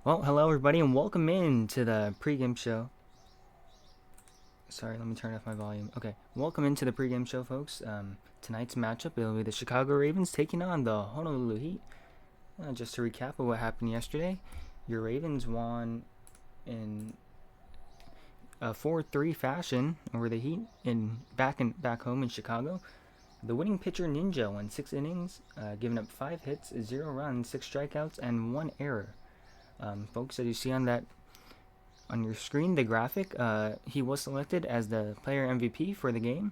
Well, hello everybody, and welcome in to the pregame show. Sorry, let me turn off my volume. Okay, welcome into the pregame show, folks. Tonight's matchup will be the Chicago Ravens taking on the Honolulu Heat. Just to recap of what happened yesterday, your Ravens won in a 4-3 fashion over the Heat back home in Chicago. The winning pitcher Ninja won 6 innings, giving up 5 hits, 0 runs, 6 strikeouts, and 1 error. Folks, as you see on your screen, the graphic, he was selected as the player MVP for the game.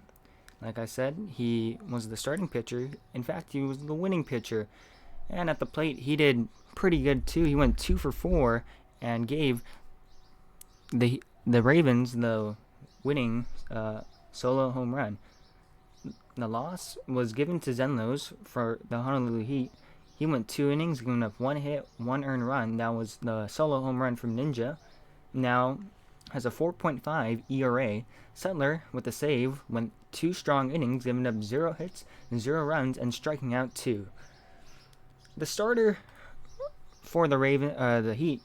Like I said, he was the starting pitcher. In fact, he was the winning pitcher. And at the plate, he did pretty good too. He went 2 for 4 and gave the Ravens the winning solo home run. The loss was given to Zenlos for the Honolulu Heat. He went 2 innings, giving up 1 hit, 1 earned run. That was the solo home run from Ninja. Now has a 4.5 ERA. Settler, with a save, went 2 strong innings, giving up 0 hits, 0 runs, and striking out 2. The starter for the Heat,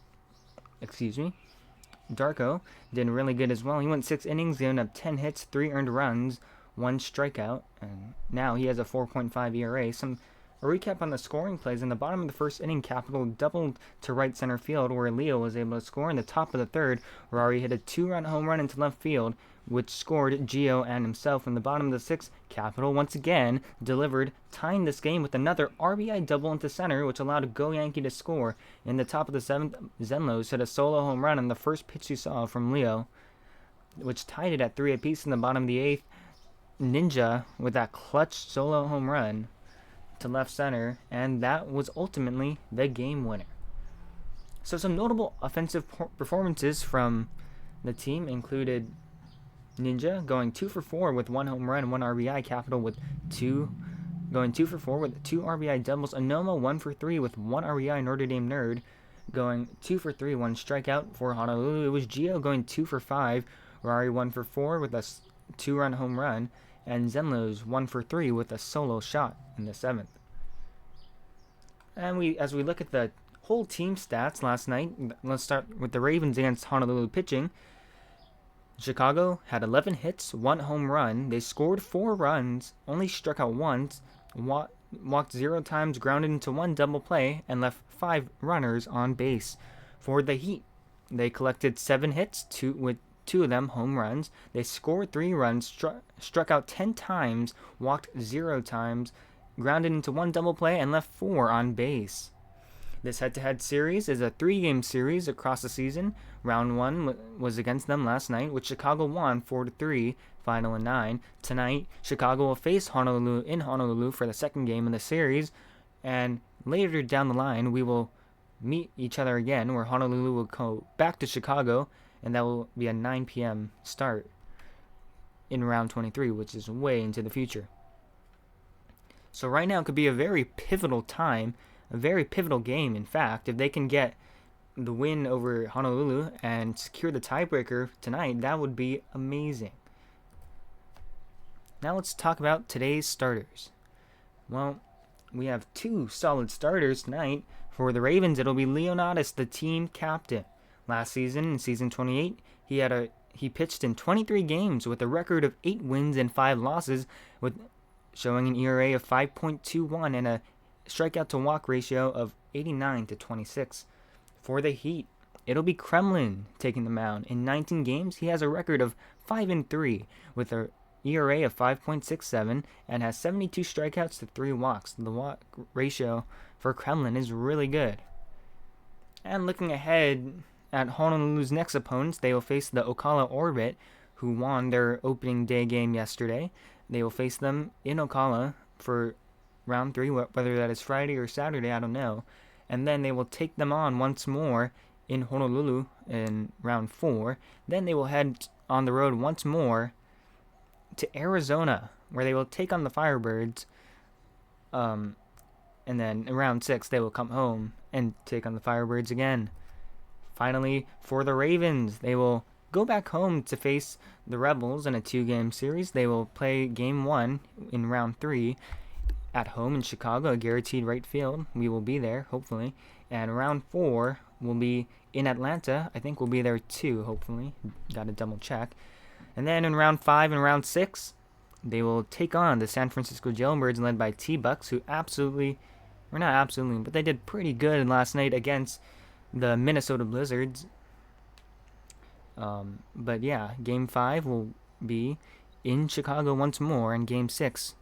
Darko, did really good as well. He went 6 innings, giving up 10 hits, 3 earned runs, 1 strikeout, and now he has a 4.5 ERA. A recap on the scoring plays. In the bottom of the first inning, Capital doubled to right center field, where Leo was able to score. In the top of the third, Rari hit a 2-run home run into left field, which scored Gio and himself. In the bottom of the sixth, Capital once again delivered, tying this game with another RBI double into center, which allowed Go Yankee to score. In the top of the seventh, Zenlos hit a solo home run on the first pitch he saw from Leo, which tied it at 3 apiece. In the bottom of the eighth, Ninja with that clutch solo home run to left center, and that was ultimately the game winner. So some notable offensive performances from the team included Ninja going 2 for 4 with 1 home run, 1 RBI. Capital with going 2 for 4 with 2 RBI doubles. Anoma 1 for 3 with 1 RBI. Notre Dame Nerd going 2 for 3, 1 strikeout for Honolulu. It was Gio going 2 for 5. Rari 1 for 4 with a 2-run home run, and Zenlos 1 for 3 with a solo shot in the seventh. And as we look at the whole team stats last night, let's start with the Ravens against Honolulu pitching. Chicago had 11 hits, 1 home run. They scored 4 runs, only struck out once, walked 0 times, grounded into 1 double play, and left 5 runners on base. For the Heat, they collected 7 hits, with 2 of them home runs. They scored 3 runs, struck out 10 times, walked 0 times, grounded into 1 double play, and left 4 on base. This head-to-head series is a 3-game series across the season. Round 1 was against them last night, which Chicago won 4-3, final in 9. Tonight, Chicago will face Honolulu in Honolulu for the second game in the series, and later down the line, we will meet each other again, where Honolulu will go back to Chicago, and that will be a 9 p.m. start in round 23, which is way into the future. So right now it could be a very pivotal time, a very pivotal game, in fact. If they can get the win over Honolulu and secure the tiebreaker tonight, that would be amazing. Now let's talk about today's starters. Well, we have 2 solid starters tonight. For the Ravens, it'll be Leonatus, the team captain. Last season, in season 28, he pitched in 23 games with a record of 8 wins and 5 losses, with showing an ERA of 5.21 and a strikeout to walk ratio of 89-26. For the Heat, it'll be Kremlinn taking the mound. In 19 games, he has a record of 5-3 with a ERA of 5.67 and has 72 strikeouts to 3 walks. The walk ratio for Kremlinn is really good. And looking ahead at Honolulu's next opponents, they will face the Ocala Orbit, who won their opening day game yesterday. They will face them in Ocala for round 3, whether that is Friday or Saturday, I don't know. And then they will take them on once more in Honolulu in round 4. Then they will head on the road once more to Arizona, where they will take on the Firebirds. And then in round 6, they will come home and take on the Firebirds again. Finally, for the Ravens, they will go back home to face the Rebels in a 2-game series. They will play game 1 in round 3 at home in Chicago, a guaranteed right field. We will be there, hopefully. And round 4 will be in Atlanta. I think we'll be there too, hopefully. Got to double check. And then in round 5 and round 6, they will take on the San Francisco Jailbirds led by T-Bucks, who but they did pretty good last night against the Minnesota Blizzards. But yeah, Game 5 will be in Chicago once more, and Game 6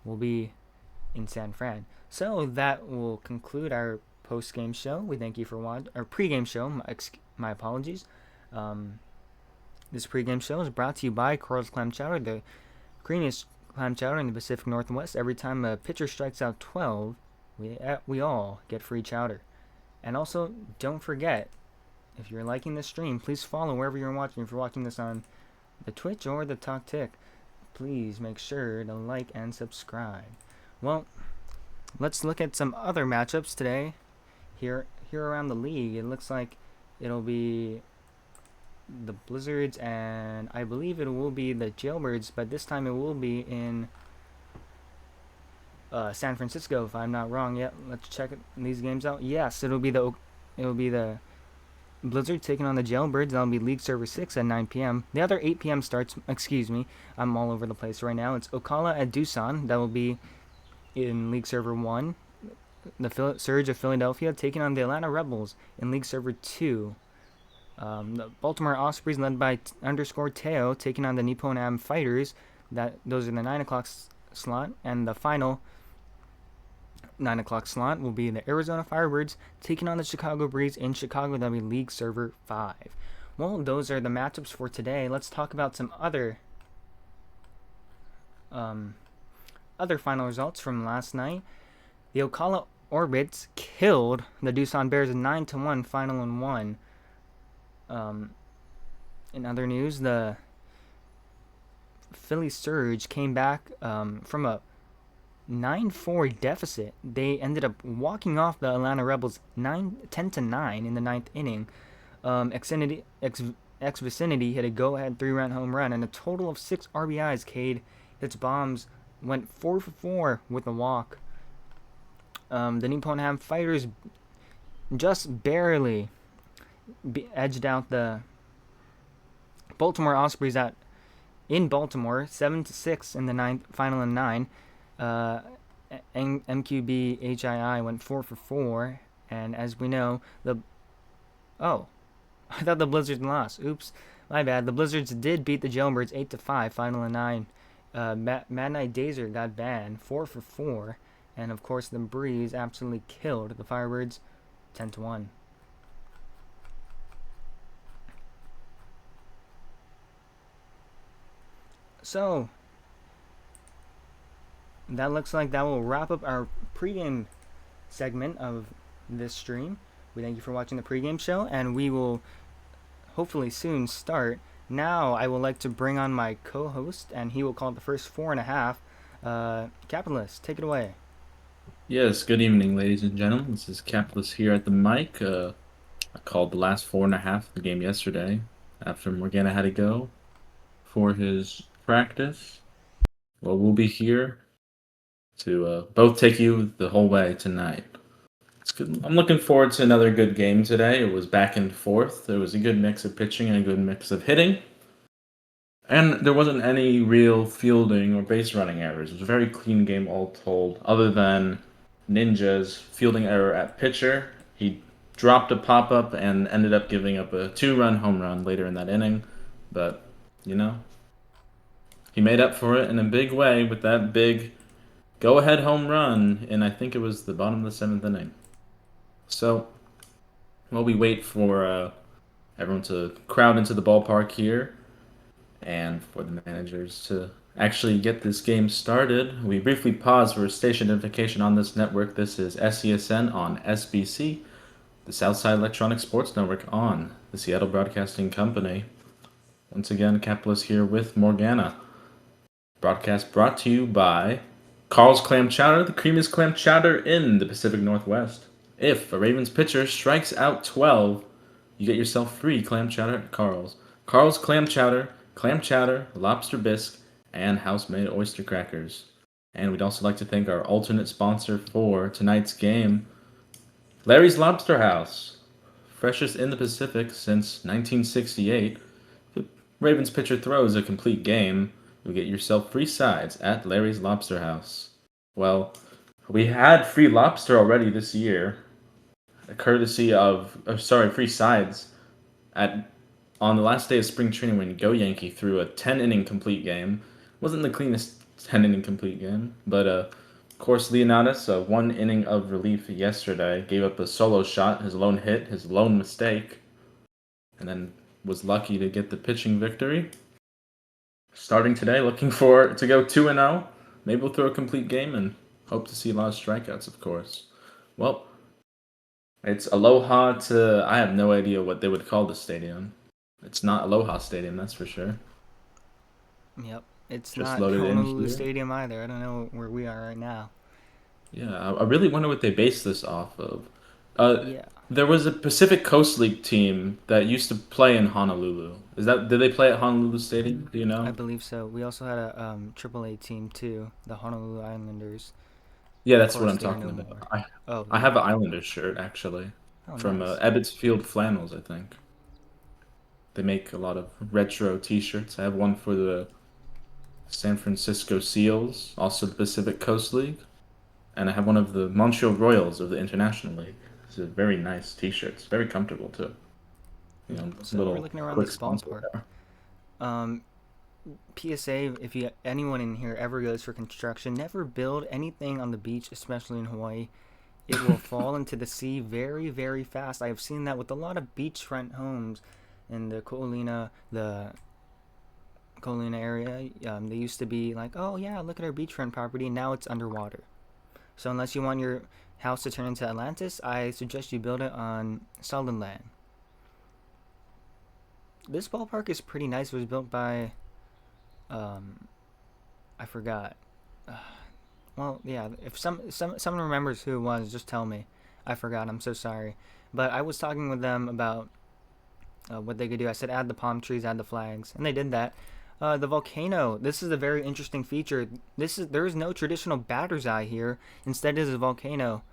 will be in San Fran. So that will conclude our post-game show. We thank you for watching. Our pre-game show, my apologies. This pre-game show is brought to you by Carl's Clam Chowder, the creamiest clam chowder in the Pacific Northwest. Every time a pitcher strikes out 12, we all get free chowder. And also, don't forget, if you're liking this stream, please follow wherever you're watching. If you're watching this on the Twitch or the TalkTick, please make sure to like and subscribe. Well, let's look at some other matchups today. Here around the league, it looks like it'll be the Blizzards, and I believe it will be the Jailbirds, but this time it will be in San Francisco, if I'm not wrong. Yeah, let's check these games out. Yes, it'll be the Blizzard taking on the Jailbirds. That'll be League Server 6 at 9 p.m. The other 8 p.m. starts, excuse me, I'm all over the place right now. It's Ocala at Doosan. That will be in League Server 1. The Surge of Philadelphia taking on the Atlanta Rebels in League Server 2. The Baltimore Ospreys led by _ Teo taking on the Nippon Am Fighters. Those are the 9 o'clock slot. And the final 9 o'clock slot will be the Arizona Firebirds taking on the Chicago Breeze in Chicago. That'll be League Server 5. Well, those are the matchups for today. Let's talk about some other final results from last night. The Ocala Orbits killed the Doosan Bears 9-1 final and 1. In other news, the Philly Surge came back from a 9-4 deficit. They ended up walking off the Atlanta Rebels 10-9 in the 9th inning. Xfinity hit a go-ahead 3-run home run, and a total of 6 RBIs. Cade hits bombs, went 4 for 4 with a walk. The Nippon Ham Fighters just barely edged out the Baltimore Ospreys in Baltimore 7-6 in the 9th final and 9. MQB HII went 4 for 4, and as we know, I thought the Blizzards lost. Oops, my bad. The Blizzards did beat the Jailbirds 8-5 final and 9. Mad Night Dazer got banned 4 for 4, and of course the Breeze absolutely killed the Firebirds 10-1. So that looks like that will wrap up our pregame segment of this stream. We thank you for watching the pregame show, and we will hopefully soon start. Now I would like to bring on my co-host, and he will call the first 4.5. Capitalist, take it away. Yes, good evening, ladies and gentlemen. This is Capitalist here at the mic. I called the last 4.5 of the game yesterday after Morgana had to go for his practice. Well, we'll be here to both take you the whole way tonight. It's good. I'm looking forward to another good game today. It was back and forth. There was a good mix of pitching and a good mix of hitting. And there wasn't any real fielding or base running errors. It was a very clean game all told, other than Ninja's fielding error at pitcher. He dropped a pop-up and ended up giving up a 2-run home run later in that inning. But, he made up for it in a big way with that big go-ahead home run in, I think it was the bottom of the 7th inning. So, while we wait for everyone to crowd into the ballpark here, and for the managers to actually get this game started, we briefly pause for station identification on this network. This is SESN on SBC, the Southside Electronic Sports Network on the Seattle Broadcasting Company. Once again, Capitalist here with Morgana. Broadcast brought to you by Carl's Clam Chowder, the creamiest clam chowder in the Pacific Northwest. If a Ravens pitcher strikes out 12, you get yourself free clam chowder at Carl's. Carl's Clam Chowder, lobster bisque, and house-made oyster crackers. And we'd also like to thank our alternate sponsor for tonight's game, Larry's Lobster House. freshest in the Pacific since 1968. The Ravens pitcher throws a complete game. You'll get yourself free sides at Larry's Lobster House. Well, we had free lobster already this year, courtesy of, free sides at on the last day of spring training when Go Yankee threw a 10-inning complete game. Wasn't the cleanest 10-inning complete game, but of course Leonatus, 1 inning of relief yesterday, gave up a solo shot, his lone hit, his lone mistake, and then was lucky to get the pitching victory. Starting today, looking for to go 2-0. Maybe we'll throw a complete game and hope to see a lot of strikeouts, of course. Well, it's Aloha to... I have no idea what they would call the stadium. It's not Aloha Stadium, that's for sure. Yep. It's Just not loaded in Honolulu here. Stadium either. I don't know where we are right now. Yeah, I really wonder what they base this off of. Yeah. There was a Pacific Coast League team that used to play in Honolulu. Did they play at Honolulu Stadium? Do you know? I believe so. We also had a AAA team too, the Honolulu Islanders. Yeah, Of that's what course, I'm they are talking no about. more. Oh, I have an Islanders shirt actually oh, from nice. Ebbets Field Flannels, I think. They make a lot of retro T-shirts. I have one for the San Francisco Seals, also the Pacific Coast League, and I have one of the Montreal Royals of the International League. It's a very nice T-shirt. It's very comfortable too. You know, So little we're looking around quick this sponsor ballpark. there. PSA: if anyone in here ever goes for construction, never build anything on the beach, especially in Hawaii. It will fall into the sea very, very fast. I have seen that with a lot of beachfront homes in the Ko'olina area. They used to be like, oh yeah, look at our beachfront property, and now it's underwater. So unless you want your house to turn into Atlantis, I suggest you build it on solid land. This ballpark is pretty nice. It was built by, I forgot. Well, yeah. If someone remembers who it was, just tell me. I forgot. I'm so sorry. But I was talking with them about what they could do. I said add the palm trees, add the flags, and they did that. The volcano. This is a very interesting feature. There is no traditional batter's eye here. Instead, it is a volcano.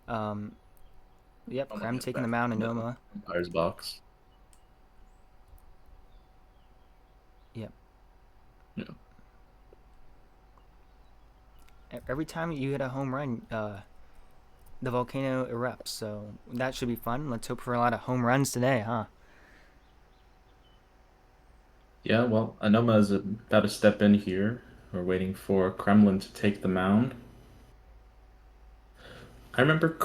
Yep, Krem taking the mound in Noma. Umpire's box. Yep. Yeah. Every time you hit a home run, the volcano erupts. So that should be fun. Let's hope for a lot of home runs today, huh? Yeah, well, Anoma is about to step in here. We're waiting for Kremlinn to take the mound. I remember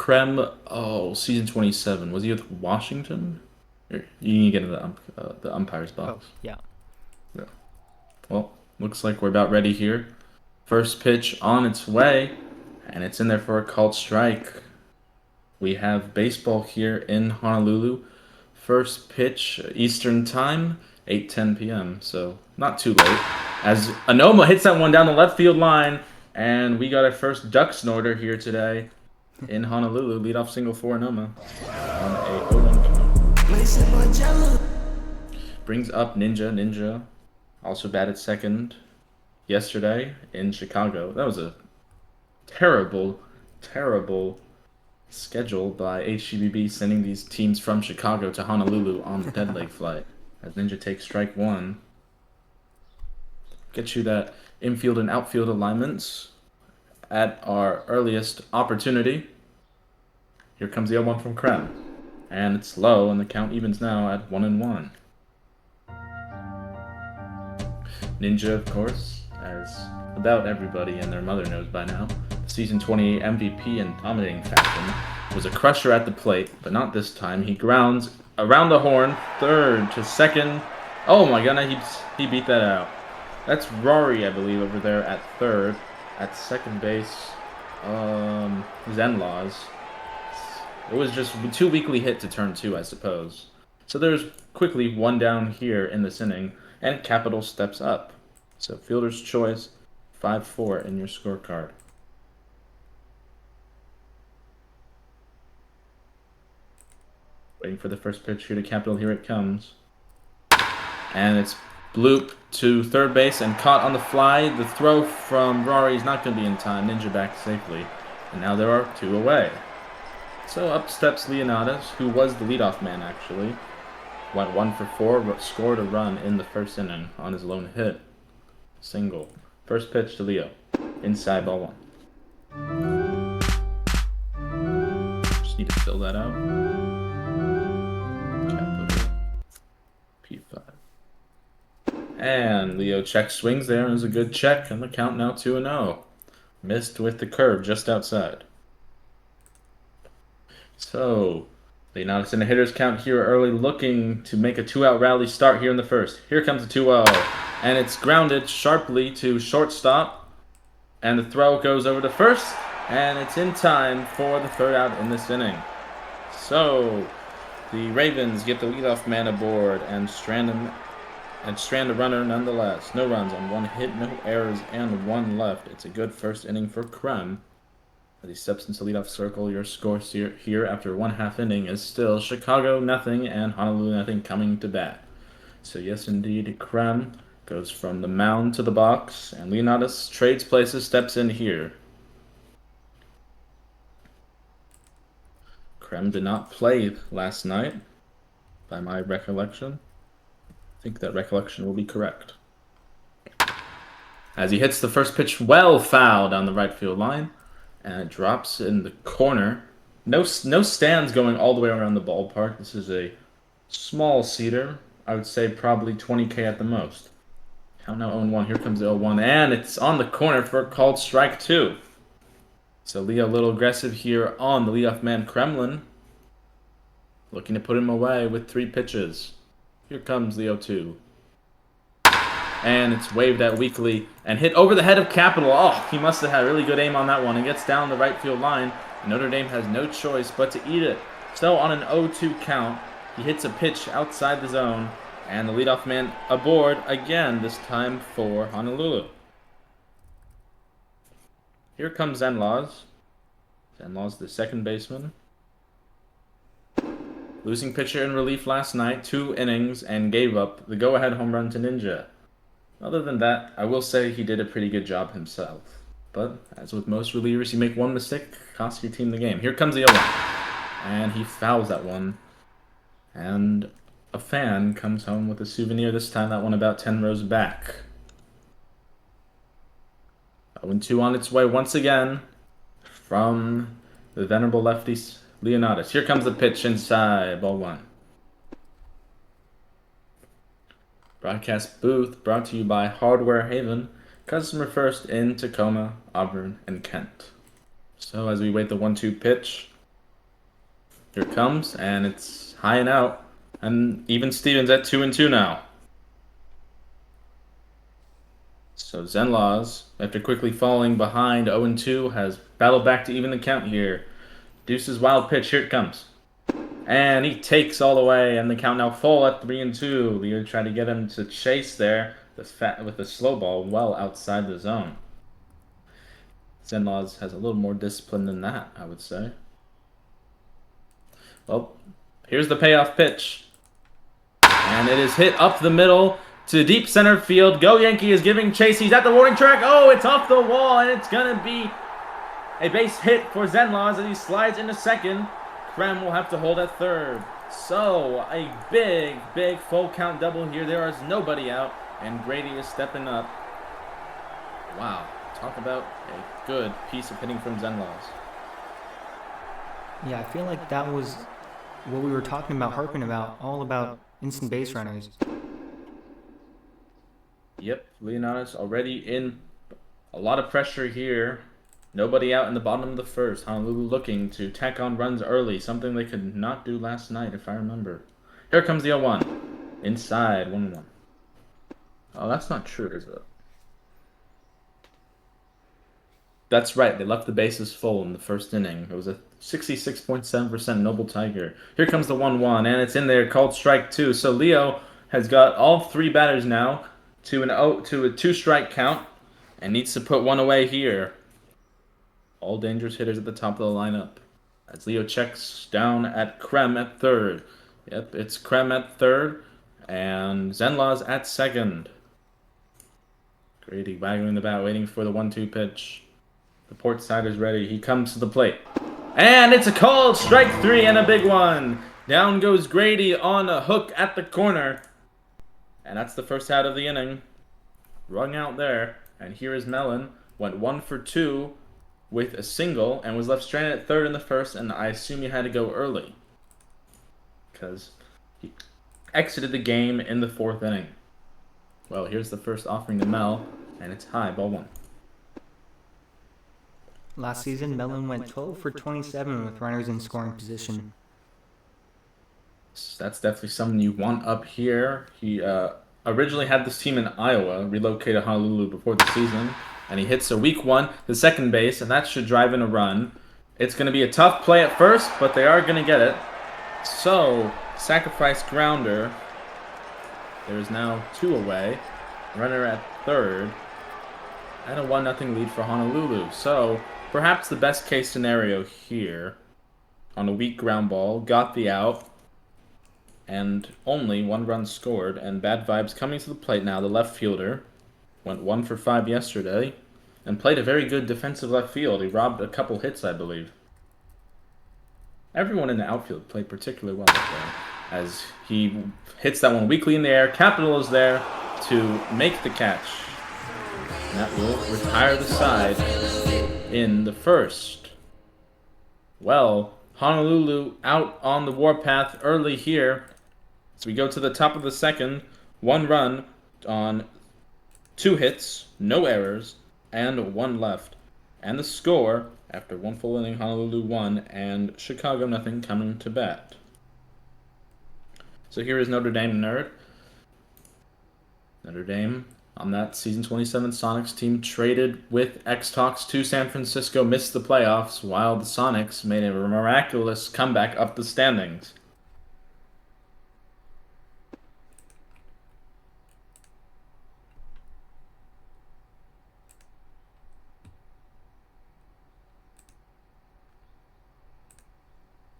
season 27. Was he with Washington? Here, you can get into the umpire's box. Oh, yeah. Yeah. Well, looks like we're about ready here. First pitch on its way, and it's in there for a called strike. We have baseball here in Honolulu. First pitch, Eastern Time, 8:10 p.m., so not too late. As Anoma hits that one down the left field line, and we got our first duck snorter here today in Honolulu. Leadoff single for Anoma on a 0-1 count. Brings up Ninja. Also batted second yesterday in Chicago. That was a terrible schedule by HGBB sending these teams from Chicago to Honolulu on the dead leg flight. As Ninja takes strike one. Get you that infield and outfield alignments at our earliest opportunity. Here comes the 0-1 from Krem. And it's low, and the count evens now at 1-1. Ninja, of course, as about everybody and their mother knows by now, the season 28 MVP in dominating fashion, was a crusher at the plate, but not this time. He grounds around the horn, third to second. Oh my god, he beat that out. That's Rory, I believe, over there at third. At second base, Zenlaws. It was just too weakly hit to turn two, I suppose. So there's quickly one down here in this inning, and Capital steps up. So fielder's choice, 5-4 in your scorecard. Waiting for the first pitch here to Capital. Here it comes. And it's bloop to third base and caught on the fly. The throw from Rory is not going to be in time. Ninja back safely. And now there are two away. So up steps Leonatus, who was the leadoff man actually. Went 1 for 4, scored a run in the first inning on his lone hit. Single. First pitch to Leo. Inside ball 1. Just need to fill that out. Capital P5. And Leo check swings there. It was a good check, and the count now 2-0. Missed with the curve just outside. So, Leonatus in a hitter's count here early, looking to make a 2-out rally start here in the first. Here comes the 2-0, and it's grounded sharply to shortstop, and the throw goes over to first, and it's in time for the 3rd out in this inning. So, the Ravens get the leadoff man aboard and strand a runner nonetheless. No runs on 1 hit, no errors, and 1 left. It's a good first inning for Krem. As he steps into leadoff circle, your score here after 1/2 inning is still Chicago nothing and Honolulu nothing coming to bat. So yes, indeed, Krem goes from the mound to the box, and Leonatus trades places, steps in here. Krem did not play last night, by my recollection. I think that recollection will be correct. As he hits the first pitch well foul down the right field line, and it drops in the corner. No stands going all the way around the ballpark. This is a small seater. I would say probably 20K at the most. Count now 0-1. Here comes the 0-1, and it's on the corner for a called strike 2. So Leo a little aggressive here on the leadoff man Kremlinn. Looking to put him away with 3 pitches. Here comes the 0-2. And it's waved at weakly and hit over the head of Capital. Oh, he must have had really good aim on that one. It gets down the right field line. Notre Dame has no choice but to eat it. So on an 0-2 count, he hits a pitch outside the zone, and the leadoff man aboard again, this time for Honolulu. Here comes Zenlaws. Zenlaws, the second baseman. Losing pitcher in relief last night, 2 innings, and gave up the go-ahead home run to Ninja. Other than that, I will say he did a pretty good job himself. But, as with most relievers, you make 1 mistake, costs your team the game. Here comes the 0-1. And he fouls that one. And a fan comes home with a souvenir, this time that one about 10 rows back. 0-2 on its way once again from the venerable lefty Leonatus. Here comes the pitch inside, ball 1. Broadcast booth brought to you by Hardware Haven, customer first in Tacoma, Auburn, and Kent. So as we wait the 1-2 pitch, here it comes, and it's high and out, and even Stevens at 2-2 now. So Zenlaws, after quickly falling behind 0-2, has battled back to even the count here. Deuce's wild pitch, here it comes. And he takes all the way, and the count now full at 3-2. Leo tried to get him to chase there with the slow ball well outside the zone. Zenlaws has a little more discipline than that, I would say. Well, here's the payoff pitch. And it is hit up the middle to deep center field. Go Yankee is giving chase. He's at the warning track. Oh, it's off the wall, and it's going to be a base hit for Zenlaws as he slides into second. Krem will have to hold at third. So, a big full count double here. There is nobody out, and Grady is stepping up. Wow, talk about a good piece of hitting from Zenlaws. Yeah, I feel like that was what we were talking about, harping about, all about instant base runners. Yep, Leonatus already in a lot of pressure here. Nobody out in the bottom of the first. Honolulu looking to tack on runs early, something they could not do last night, if I remember. Here comes the 0-1. Inside, 1-1. Oh, that's not true, is it? That's right, they left the bases full in the first inning. It was a 66.7% Noble Tiger. Here comes the 1-1, and it's in there, called strike 2. So Leo has got all 3 batters now to a 2-strike count, and needs to put one away here. All dangerous hitters at the top of the lineup. As Leo checks down at Krem at third. Yep, it's Krem at third. And Zenlaws at second. Grady waggling the bat, waiting for the 1-2 pitch. The port side is ready. He comes to the plate. And it's a called strike 3 and a big one. Down goes Grady on a hook at the corner. And that's the first out of the inning. Rung out there. And here is Mellon. Went 1 for 2 with a single and was left stranded at third in the first. And I assume he had to go early, because he exited the game in the 4th inning. Well, here's the first offering to Mel. And it's high, ball 1. Last season, Mellon went 12 for 27 with runners in scoring position. So that's definitely something you want up here. He originally had this team in Iowa, relocated to Honolulu before the season, and he hits a weak one to second base, and that should drive in a run. It's going to be a tough play at first, but they are going to get it. So, sacrifice grounder. There is now 2 away. Runner at third. And a 1-0 lead for Honolulu. So, perhaps the best case scenario here, on a weak ground ball, got the out, and only 1 run scored, and Bad Vibes coming to the plate now. The left fielder went 1 for 5 yesterday, and played a very good defensive left field. He robbed a couple hits, I believe. Everyone in the outfield played particularly well there, as he hits that one weakly in the air. Capital is there to make the catch. And that will retire the side in the first. Well, Honolulu out on the warpath early here. So we go to the top of the second. 1 run on 2 hits, no errors, and 1 left. And the score, after 1 full inning, Honolulu 1 and Chicago 0 coming to bat. So here is Notre Dame Nerd. Notre Dame, on that season 27 Sonics team, traded with X-Talks to San Francisco, missed the playoffs, while the Sonics made a miraculous comeback up the standings.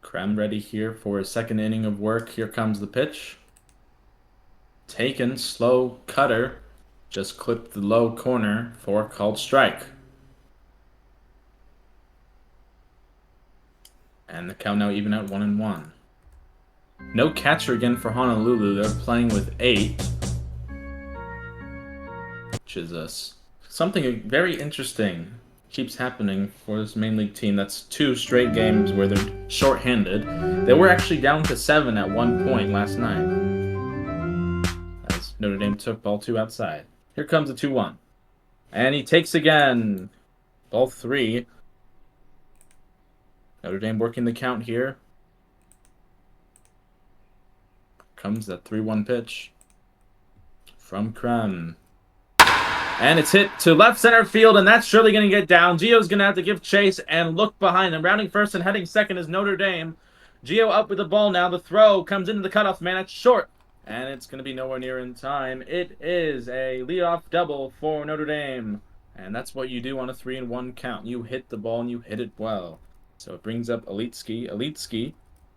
Krem ready here for his 2nd inning of work. Here comes the pitch. Taken, slow cutter. Just clipped the low corner for a called strike. And the count now even at 1-1. No catcher again for Honolulu. They're playing with 8. Which is something very interesting keeps happening for this main league team. That's 2 straight games where they're short-handed. They were actually down to 7 at one point last night, as Notre Dame took ball 2 outside. Here comes the 2-1. And he takes again. Ball 3. Notre Dame working the count here. Comes that 3-1 pitch from Krem. And it's hit to left center field, and that's surely going to get down. Gio's going to have to give chase and look behind him. Rounding first and heading second is Notre Dame. Gio up with the ball now. The throw comes into the cutoff man. It's short, and it's going to be nowhere near in time. It is a leadoff double for Notre Dame, and that's what you do on a 3-1 count. You hit the ball, and you hit it well. So it brings up Elitski. Elitski,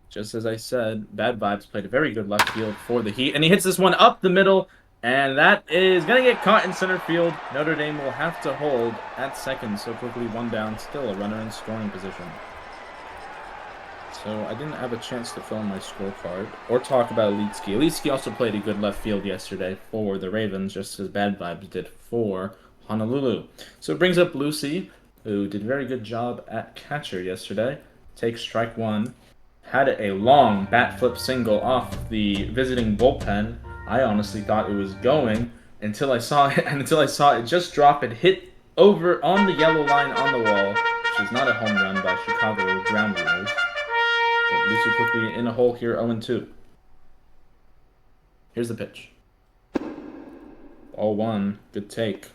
just as I said, Bad Vibes played a very good left field for the Heat, and he hits this one up the middle. And that is going to get caught in center field. Notre Dame will have to hold at second, so quickly 1 down, still a runner in scoring position. So I didn't have a chance to fill in my scorecard or talk about Elitski. Elitski also played a good left field yesterday for the Ravens, just as Bad Vibes did for Honolulu. So it brings up Lucy, who did a very good job at catcher yesterday. Takes strike 1. Had a long bat flip single off the visiting bullpen. I honestly thought it was going until I saw it, and until I saw it just drop and hit over on the yellow line on the wall, which is not a home run by Chicago ground rules. But Lucy quickly in a hole here, 0-2. Here's the pitch. Ball 1, good take.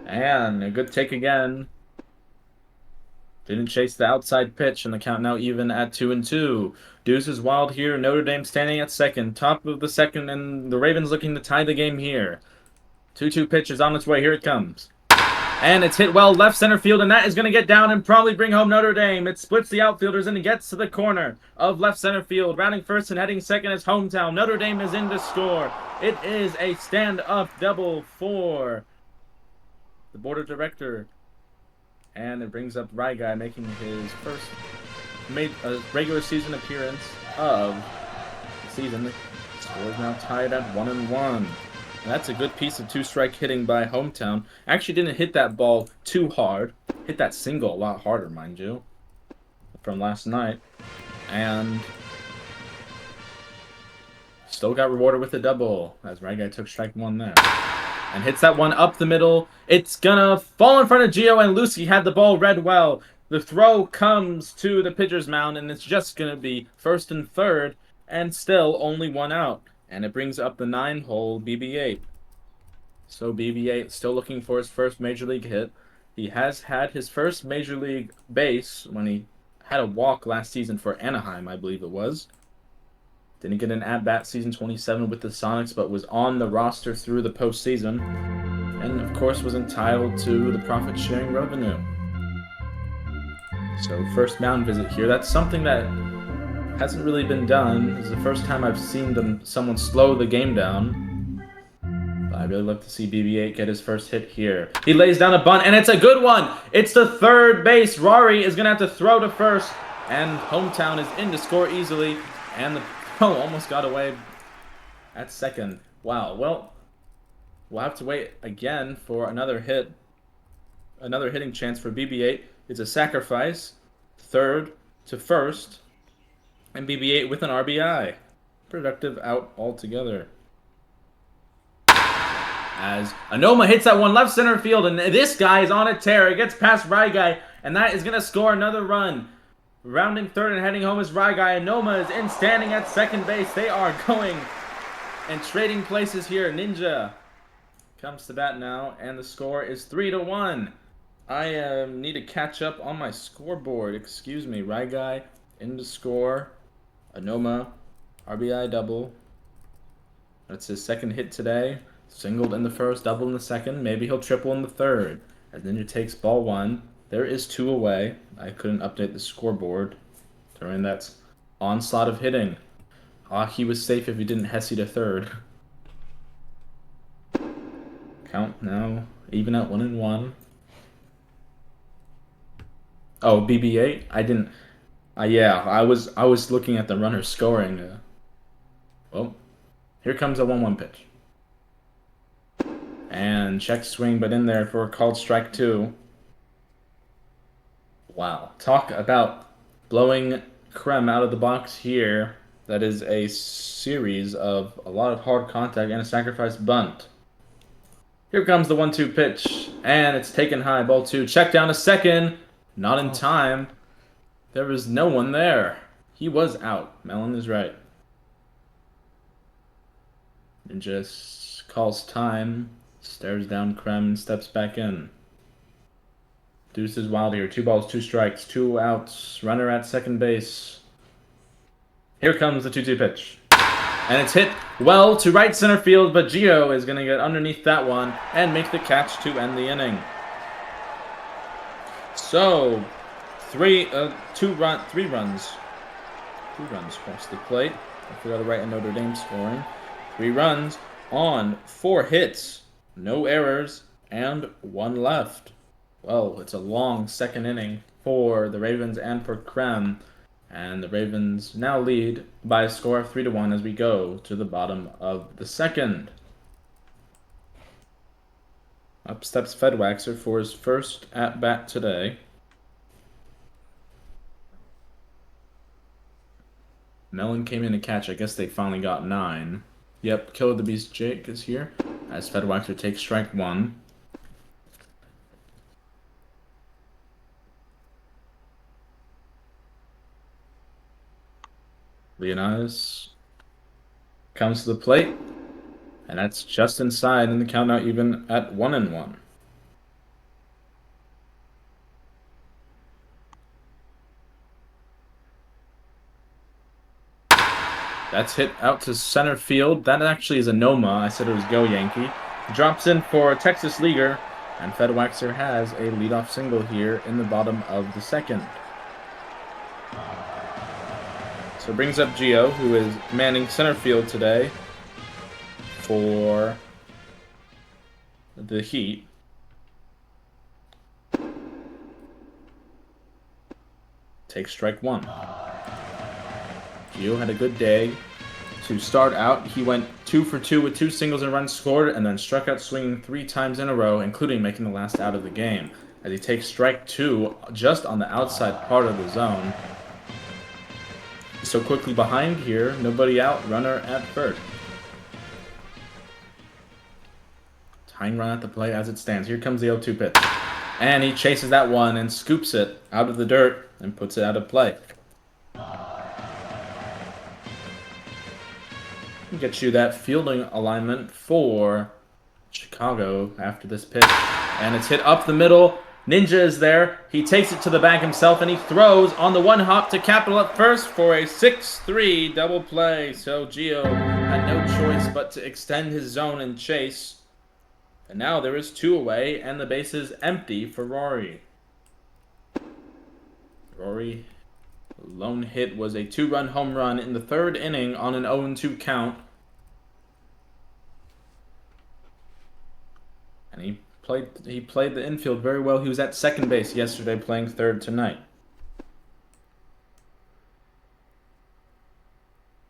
And a good take again. Didn't chase the outside pitch, and the count now even at 2-2. Deuce is wild here. Notre Dame standing at second. Top of the second, and the Ravens looking to tie the game here. 2-2 pitch is on its way. Here it comes. And it's hit well left center field, and that is going to get down and probably bring home Notre Dame. It splits the outfielders, and it gets to the corner of left center field. Rounding first and heading second is Hometown. Notre Dame is in to score. It is a stand-up double for the board of director. And it brings up RyGuy making his first regular season appearance of the season. The score is now tied at 1-1. That's a good piece of two-strike hitting by Hometown. Actually didn't hit that ball too hard. Hit that single a lot harder, mind you, from last night. And still got rewarded with a double, as RyGuy took strike one there. And hits that one up the middle. It's gonna fall in front of Gio, and Lucy had the ball read well. The throw comes to the pitcher's mound, and it's just gonna be first and third, and still only one out. And it brings up the 9-hole BB8. So BB8 still looking for his first major league hit. He has had his first major league base when he had a walk last season for Anaheim, I believe it was. Didn't get an at-bat season 27 with the Sonics, but was on the roster through the postseason. And, of course, was entitled to the profit-sharing revenue. So first mound visit here. That's something that hasn't really been done. This is the first time I've seen someone slow the game down. But I really love to see BB8 get his first hit here. He lays down a bunt, and it's a good one! It's the third base. Rory is going to have to throw to first, and Hometown is in to score easily. And the throw almost got away at second. Wow, well, we'll have to wait again for another hit. Another hitting chance for BB8. It's a sacrifice. Third to first. And BB8 with an RBI. Productive out altogether. As Anoma hits that one left center field, and this guy is on a tear. It gets past RyGuy, and that is going to score another run. Rounding third and heading home is RyGuy. Anoma is in standing at second base. They are going and trading places here. Ninja comes to bat now, and the score is 3-1. I need to catch up on my scoreboard. Excuse me. RyGuy in to score. Anoma, RBI double. That's his second hit today. Singled in the first, double in the second. Maybe he'll triple in the third. As Ninja takes ball one. There is 2 away. I couldn't update the scoreboard during that onslaught of hitting. He was safe if he didn't Hesse to third. Count now even at 1-1. Oh, BB8? I didn't. Yeah, I was looking at the runner scoring. Well, here comes a 1-1 pitch. And check swing, but in there for a called strike 2. Wow. Talk about blowing Krem out of the box here. That is a series of a lot of hard contact and a sacrifice bunt. Here comes the 1-2 pitch. And it's taken high. Ball 2. Check down to second. Not in time. There was no one there. He was out. Melon is right. And just calls time. Stares down Krem and steps back in. Deuce is wild here. 2 balls, 2 strikes, 2 outs. Runner at second base. Here comes the 2-2 pitch. And it's hit well to right center field, but Gio is going to get underneath that one and make the catch to end the inning. So, 3 runs. 2 runs across the plate. I forgot to write a Notre Dame scoring. 3 runs on 4 hits. No errors, and 1 left. Well, it's a long second inning for the Ravens and for Krem. And the Ravens now lead by a score of 3-1 as we go to the bottom of the second. Up steps Fedwaxer for his first at-bat today. Mellon came in to catch. I guess they finally got 9. Yep, Killer the Beast Jake is here as Fedwaxer takes strike 1. Leonatus comes to the plate, and that's just inside, and the count now even at 1-1. That's hit out to center field. That actually is a Noma. I said it was Go Yankee. Drops in for Texas Leaguer, And Fedwaxer has a leadoff single here in the bottom of the second. So it brings up Gio, who is manning center field today for the Heat. Takes strike one. Gio had a good day. To start out, he went 2 for 2 with 2 singles and runs scored, and then struck out swinging 3 times in a row, including making the last out of the game, as he takes strike 2 just on the outside part of the zone. So quickly behind here, nobody out, runner at first. Tying run at the plate as it stands. Here comes the 0-2 pitch. And he chases that one and scoops it out of the dirt and puts it out of play. Get you that fielding alignment for Chicago after this pitch. And it's hit up the middle. Ninja is there. He takes it to the bag himself, and he throws on the one hop to Capital at first for a 6-3 double play. So Gio had no choice but to extend his zone and chase. And now there is 2 away, and the base is empty for Rory. Rory, lone hit was a 2-run home run in the 3rd inning on an 0-2 count. And he played the infield very well. He was at second base yesterday, playing third tonight.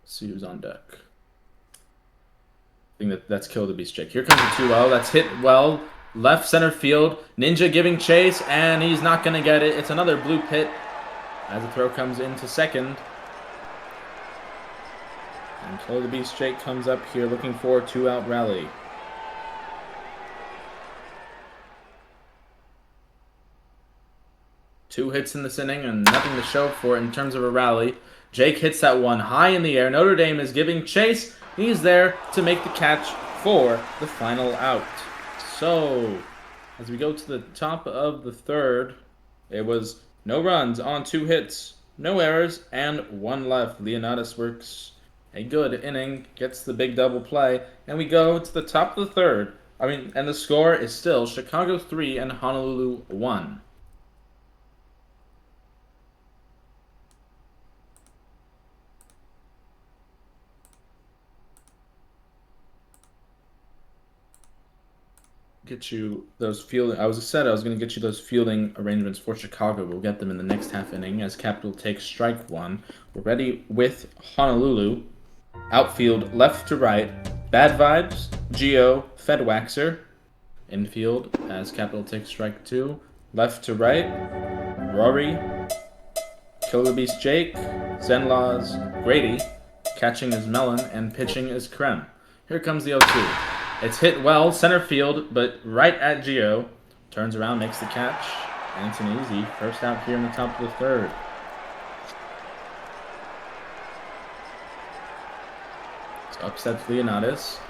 Let's see who's on deck. I think that's killed the beast Jake. Here comes the 2-0. That's hit well. Left center field. Ninja giving chase, and he's not going to get it. It's another blue pit as the throw comes into second. And Kill the Beast Jake comes up here looking for a 2-out rally. Two hits in this inning and nothing to show for it in terms of a rally. Jake hits that one high in the air. Notre Dame is giving chase. He's there to make the catch for the final out. So, as we go to the top of the 3rd, it was no runs on 2 hits, no errors, and 1 left. Leonatus works a good inning, gets the big double play, and we go to the top of the 3rd. And the score is still Chicago 3 and Honolulu 1. Get you those fielding. I was going to get you those fielding arrangements for Chicago. We'll get them in the next half inning as Capital takes strike 1. We're ready with Honolulu. Outfield left to right. Bad Vibes, Gio, Fedwaxer. Infield as Capital takes strike 2. Left to right. Rory, Kill the Beast Jake, Zenlaws, Grady. Catching is Mellon and pitching is Krem. Here comes the 0-2. It's hit well, center field, but right at Gio. Turns around, makes the catch, and it's an easy first out here in the top of the 3rd. So upsets Leonatus.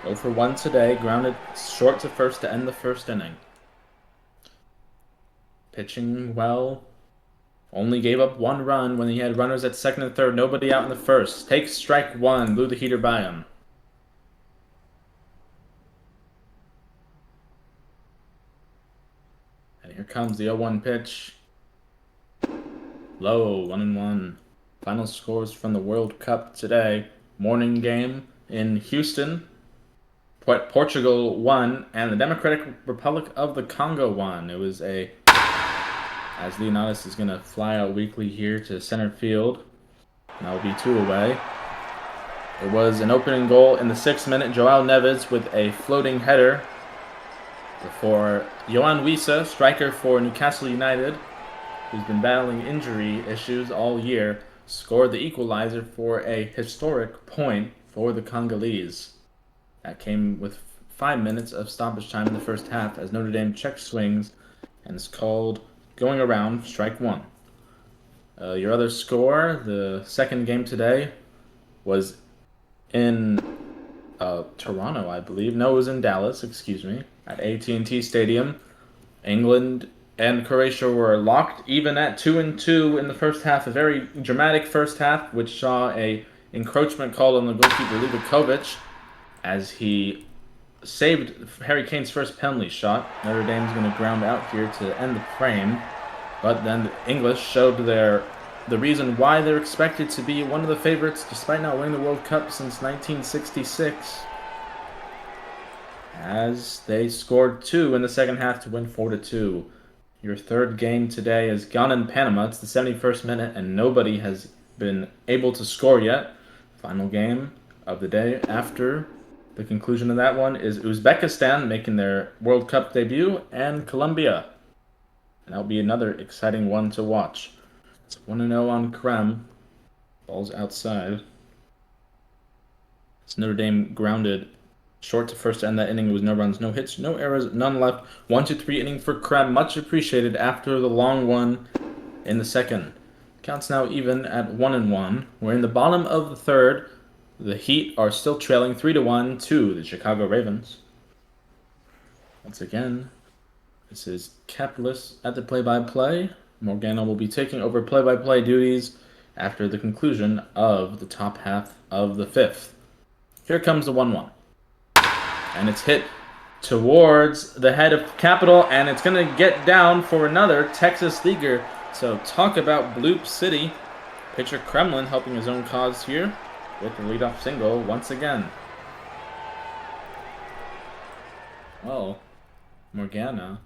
0 for 1 today, grounded short to first to end the 1st inning. Pitching well. Only gave up 1 run when he had runners at second and third, nobody out in the 1st. Takes strike 1, blew the heater by him. Here comes the 0-1 pitch. Low, 1-1. Final scores from the World Cup today. Morning game in Houston. Portugal won, and the Democratic Republic of the Congo won. It was as Leonatus is going to fly out weakly here to center field. And that will be 2 away. It was an opening goal in the 6th minute. Joao Neves with a floating header. Before Yohan Wissa, striker for Newcastle United, who's been battling injury issues all year, scored the equalizer for a historic point for the Congolese. That came with 5 minutes of stoppage time in the 1st half as Notre Dame check swings and is called going around strike 1. Your other score, the 2nd game today, was in Toronto, I believe. No, it was in Dallas, excuse me. At AT&T Stadium, England and Croatia were locked even at 2-2 in the 1st half. A very dramatic 1st half, which saw a encroachment called on the goalkeeper Livakovic as he saved Harry Kane's first penalty shot. Notre Dame's going to ground out here to end the frame. But then the English showed the reason why they're expected to be one of the favorites despite not winning the World Cup since 1966. As they scored 2 in the second half to win 4-2. Your third game today is gone in Panama. It's the 71st minute and nobody has been able to score yet. Final game of the day after the conclusion of that one is Uzbekistan making their World Cup debut and Colombia. And that'll be another exciting one to watch. It's 1-0 on Krem. Ball's outside. It's Notre Dame grounded short to first to end that inning. It was no runs, no hits, no errors, none left. 1-2-3 inning for Krem. Much appreciated after the long one in the second. Counts now even at 1-1. We're in the bottom of the third. The Heat are still trailing 3-1 to the Chicago Ravens. Once again, this is Capitalist at the play-by-play. Morgana will be taking over play-by-play duties after the conclusion of the top half of the fifth. Here comes the 1-1. And it's hit towards the head of Capital, and it's going to get down for another Texas leaguer. So talk about Bloop City. Pitcher Kremlinn helping his own cause here with the leadoff single once again. Well, Morgana,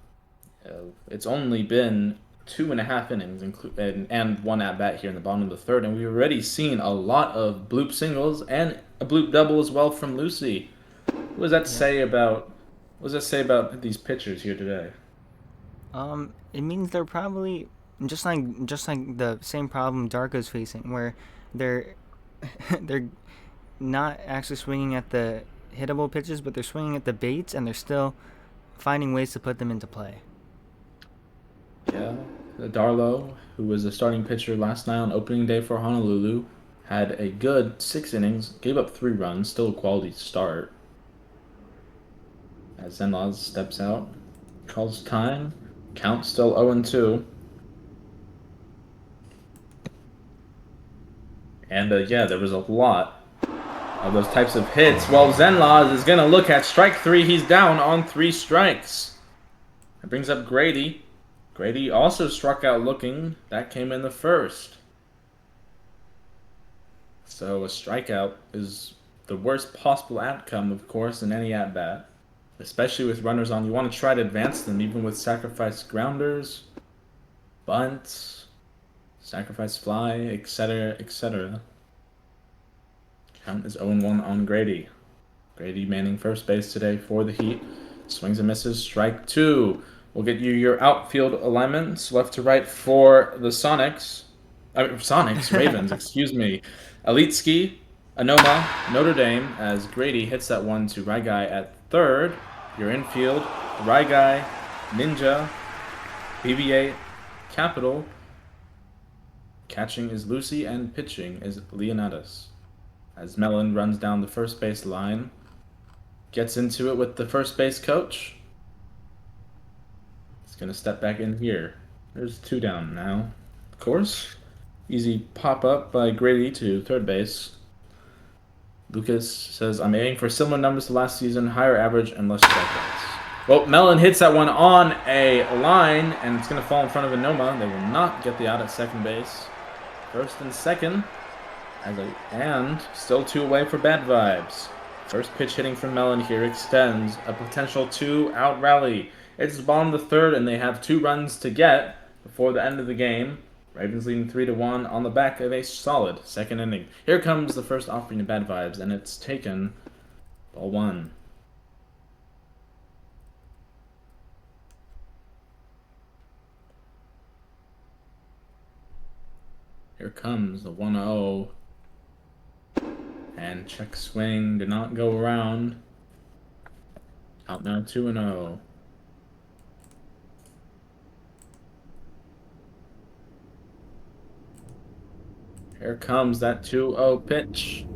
it's only been 2.5 innings and one at-bat here in the bottom of the third, and we've already seen a lot of bloop singles and a bloop double as well from Lucy. What does that say about these pitchers here today? It means they're probably just like the same problem Darko's facing, where they're they're not actually swinging at the hittable pitches, but they're swinging at the baits, and they're still finding ways to put them into play. Yeah, Darlow, who was the starting pitcher last night on opening day for Honolulu, had a good 6 innings, gave up 3 runs, still a quality start. As Zenlaz steps out, calls time, count still 0-2. And yeah, there was a lot of those types of hits. Well, Zenlaz is going to look at strike 3. He's down on 3 strikes. That brings up Grady. Grady also struck out looking. That came in the first. So a strikeout is the worst possible outcome, of course, in any at-bat. Especially with runners on. You want to try to advance them, even with sacrifice grounders, bunts, sacrifice fly, etc., etc. Count is 0-1 on Grady. Grady manning first base today for the Heat. Swings and misses, strike 2. We'll get you your outfield alignments, left to right for the Ravens, excuse me. Elitski, Anoma, Notre Dame, as Grady hits that one to RyGuy at third. Your infield, RyGuy, Ninja, BB8, Capital. Catching is Lucy, and pitching is Leonatus. As Mellon runs down the first base line, gets into it with the first base coach. He's going to step back in here. There's 2 down now. Of course, easy pop-up by Grady to third base. Lucas says, I'm aiming for similar numbers to last season, higher average and less strikeouts. Well, Mellon hits that one on a line, and it's going to fall in front of Anoma. They will not get the out at second base. First and second, and still 2 away for bad vibes. First pitch hitting from Mellon here extends a potential 2-out rally. It's the bottom of the third, and they have 2 runs to get before the end of the game. Ravens leading 3-1 on the back of a solid second inning. Here comes the first offering of bad vibes, and it's taken. Ball 1. Here comes the 1-0. And check swing did not go around. Out now 2-0. Here comes that 2-0 pitch.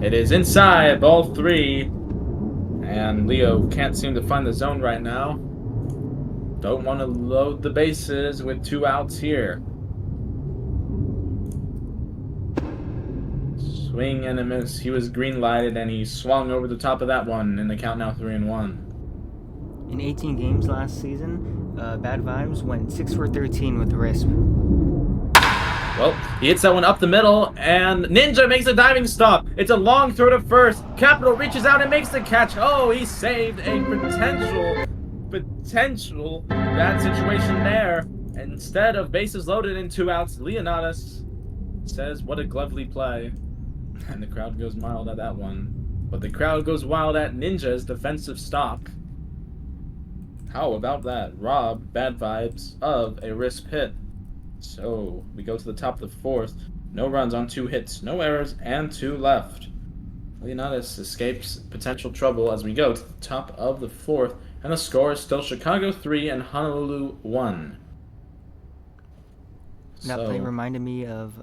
It is inside, ball 3. And Leo can't seem to find the zone right now. Don't want to load the bases with 2 outs here. Swing and a miss. He was green lighted and he swung over the top of that one, and the count now 3-1. In 18 games last season, Bad Vibes went 6 for 13 with the wrist. Well, he hits that one up the middle, and Ninja makes a diving stop. It's a long throw to first. Capital reaches out and makes the catch. Oh, he saved a potential bad situation there. Instead of bases loaded and 2 outs, Leonatus says, what a glovely play. And the crowd goes wild at that one. But the crowd goes wild at Ninja's defensive stop. How about that? Rob Bad Vibes of a wrist hit. So we go to the top of the 4th. No runs on 2 hits, no errors, and 2 left. Leonatus escapes potential trouble as we go to the top of the 4th, and the score is still Chicago 3 and Honolulu 1. That play reminded me of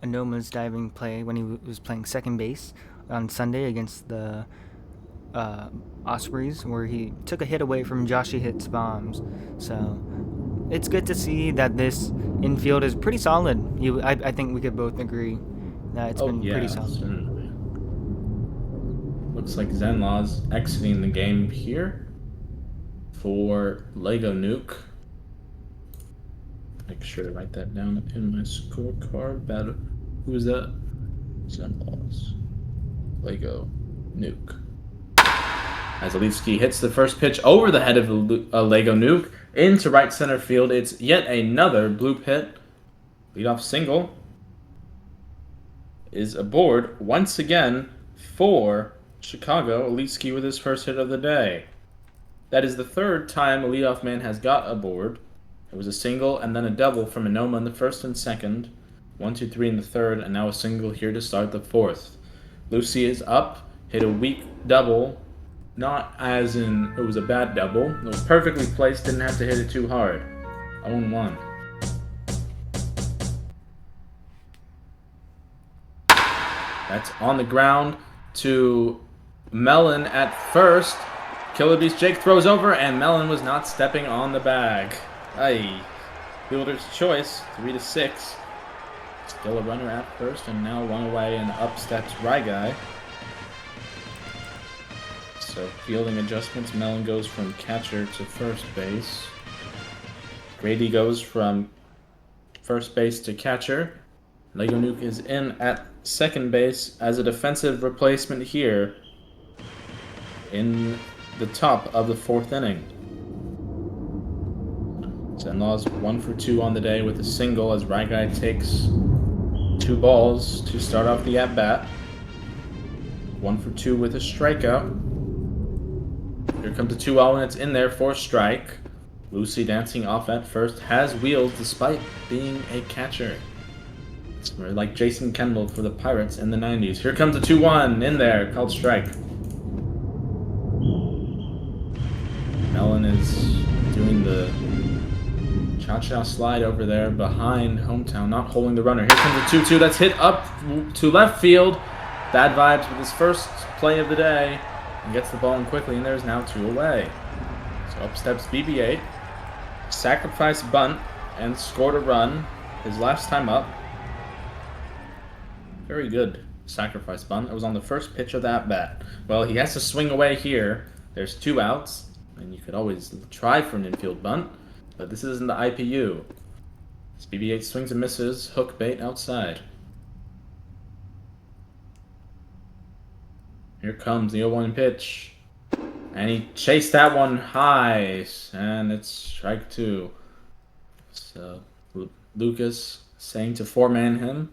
Anoma's diving play when he was playing second base on Sunday against the Ospreys, where he took a hit away from Joshy Hit's bombs. So it's good to see that this infield is pretty solid. I think we could both agree that it's been pretty solid. Certainly. Looks like Zenlaw's exiting the game here for Lego Nuke. Make sure to write that down in my scorecard. Who is that? Zenlaw's Lego Nuke. As Alevsky hits the first pitch over the head of Lego Nuke into right center field, it's yet another bloop hit. Leadoff single is aboard once again for Chicago. Alevsky with his first hit of the day. That is the 3rd time a leadoff man has got aboard. It was a single and then a double from Anoma in the 1st and 2nd. 1, 2, 3 in the 3rd, and now a single here to start the 4th. Lucy is up, hit a weak double. Not as in it was a bad double. It was perfectly placed, didn't have to hit it too hard. 0-1. That's on the ground to Mellon at first. Killer Beast Jake throws over, and Mellon was not stepping on the bag. Aye. Fielder's choice, 3-6. Still a runner at first, and now 1 away, and up steps RyGuy. So fielding adjustments, Mellon goes from catcher to first base. Grady goes from first base to catcher. Lego Nuke is in at second base as a defensive replacement here in the top of the 4th inning. Zenlaw's 1 for 2 on the day with a single as RyGuy takes 2 balls to start off the at-bat. 1 for 2 with a strikeout. Here comes a 2-0 and it's in there for strike. Lucy dancing off at first has wheels despite being a catcher. It's very like Jason Kendall for the Pirates in the 90s. Here comes a 2-1 in there called strike. Mellon is doing the cha-cha slide over there behind Hometown, not holding the runner. Here comes a 2-2 that's hit up to left field. Bad Vibes with his first play of the day. And gets the ball in quickly, and there's now 2 away. So up steps BB-8. Sacrifice bunt and scored a run his last time up. Very good sacrifice bunt. It was on the first pitch of that bat. Well, he has to swing away here. There's 2 outs, and you could always try for an infield bunt, but this isn't the IPU. This BB-8 swings and misses. Hook bait outside. Here comes the 0-1 pitch. And he chased that one high. And it's strike 2. So Lucas saying to 4-man him,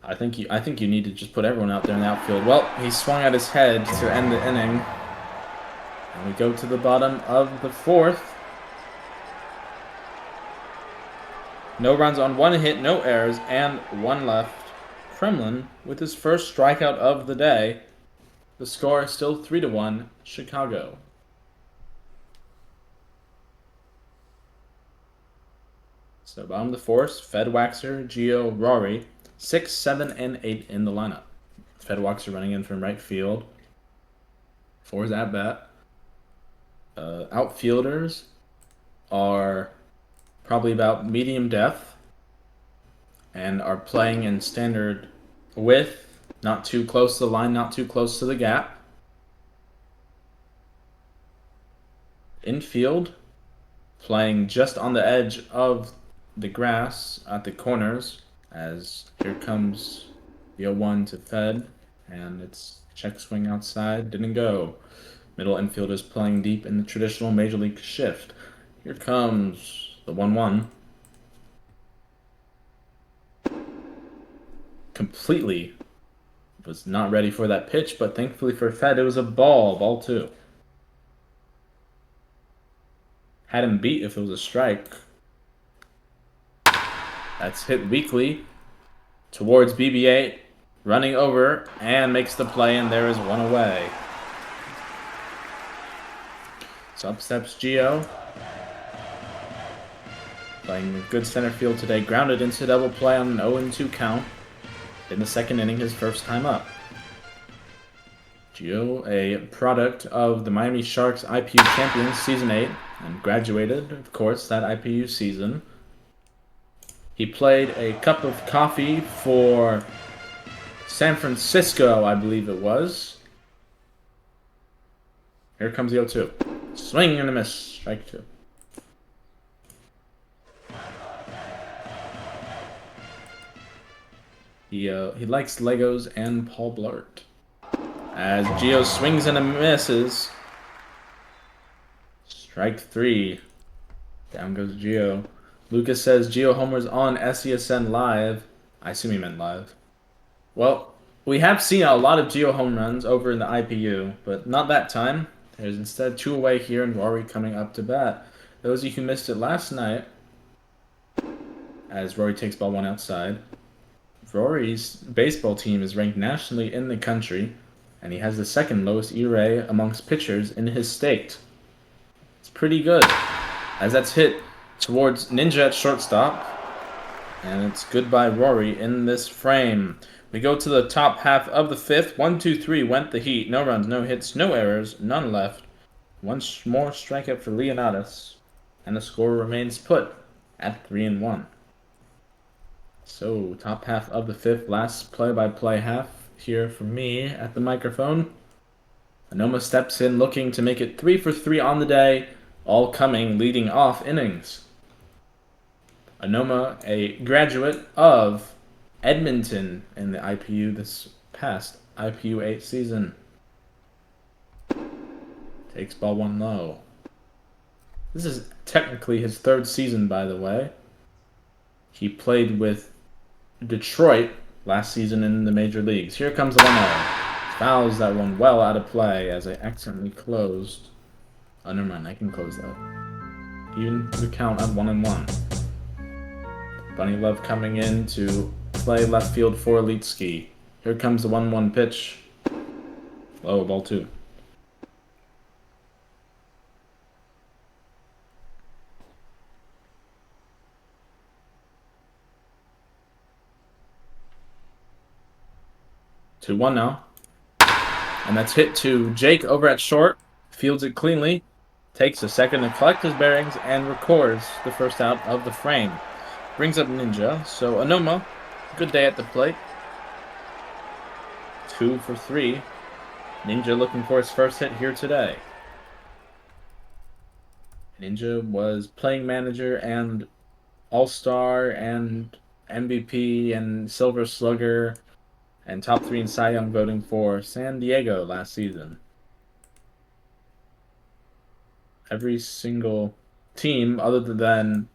I think you need to just put everyone out there in the outfield. Well, he swung at his head to end the inning. And we go to the bottom of the 4th. No runs on 1 hit, no errors, and 1 left. Kremlinn with his first strikeout of the day. The score is still 3-1, Chicago. So bottom of the 4th, Fedwaxer, Gio, Rory, 6, 7, and 8 in the lineup. Fedwaxer running in from right field for his at-bat. Outfielders are probably about medium depth and are playing in standard with not too close to the line, not too close to the gap. Infield, playing just on the edge of the grass at the corners, as here comes the 0-1 to Fed, and it's check swing outside, didn't go. Middle infielders playing deep in the traditional Major League shift. Here comes the 1-1. Completely was not ready for that pitch, but thankfully for Fed, it was a ball 2. Had him beat if it was a strike. That's hit weakly towards BB8, running over and makes the play, and there is one away. So up steps Gio. Playing good center field today. Grounded into double play on an 0-2 count in the second inning, his first time up. Gio, a product of the Miami Sharks IPU Champions Season 8, and graduated, of course, that IPU season. He played a cup of coffee for San Francisco, I believe it was. Here comes the 0-2. Swing and a miss. Strike 2. He likes Legos and Paul Blart. As Gio swings and a misses. Strike 3. Down goes Gio. Lucas says Gio homers on SESN live. I assume he meant live. Well, we have seen a lot of Gio home runs over in the IPU, but not that time. There's instead 2 away here and Rory coming up to bat. Those of you who missed it last night, as Rory takes ball 1 outside, Rory's baseball team is ranked nationally in the country, and he has the second lowest ERA amongst pitchers in his state. It's pretty good, as that's hit towards Ninja at shortstop, and it's goodbye Rory in this frame. We go to the top half of the 5th. 1, 2, 3 went the Heat. No runs, no hits, no errors, none left. One more strikeout for Leonatus, and the score remains put at 3-1. So, top half of the 5th, last play-by-play half here for me at the microphone. Anoma steps in looking to make it 3 for 3 on the day, all coming leading off innings. Anoma, a graduate of Edmonton in the IPU this past IPU 8 season. Takes ball 1 low. This is technically his 3rd season, by the way. He played with Detroit last season in the major leagues. Here comes the 1-0. Fouls that one well out of play as I accidentally closed. Oh, never mind. I can close that. Even the count at 1-1. Bunny Love coming in to play left field for Leetsky. Here comes the 1-1 pitch. Low, ball 2. To 1 now. And that's hit to Jake over at short. Fields it cleanly. Takes a second to collect his bearings and records the first out of the frame. Brings up Ninja. So Anoma, good day at the plate. 2 for 3. Ninja looking for his first hit here today. Ninja was playing manager and All-Star and MVP and Silver Slugger and top 3 in Cy Young voting for San Diego last season. Every single team other than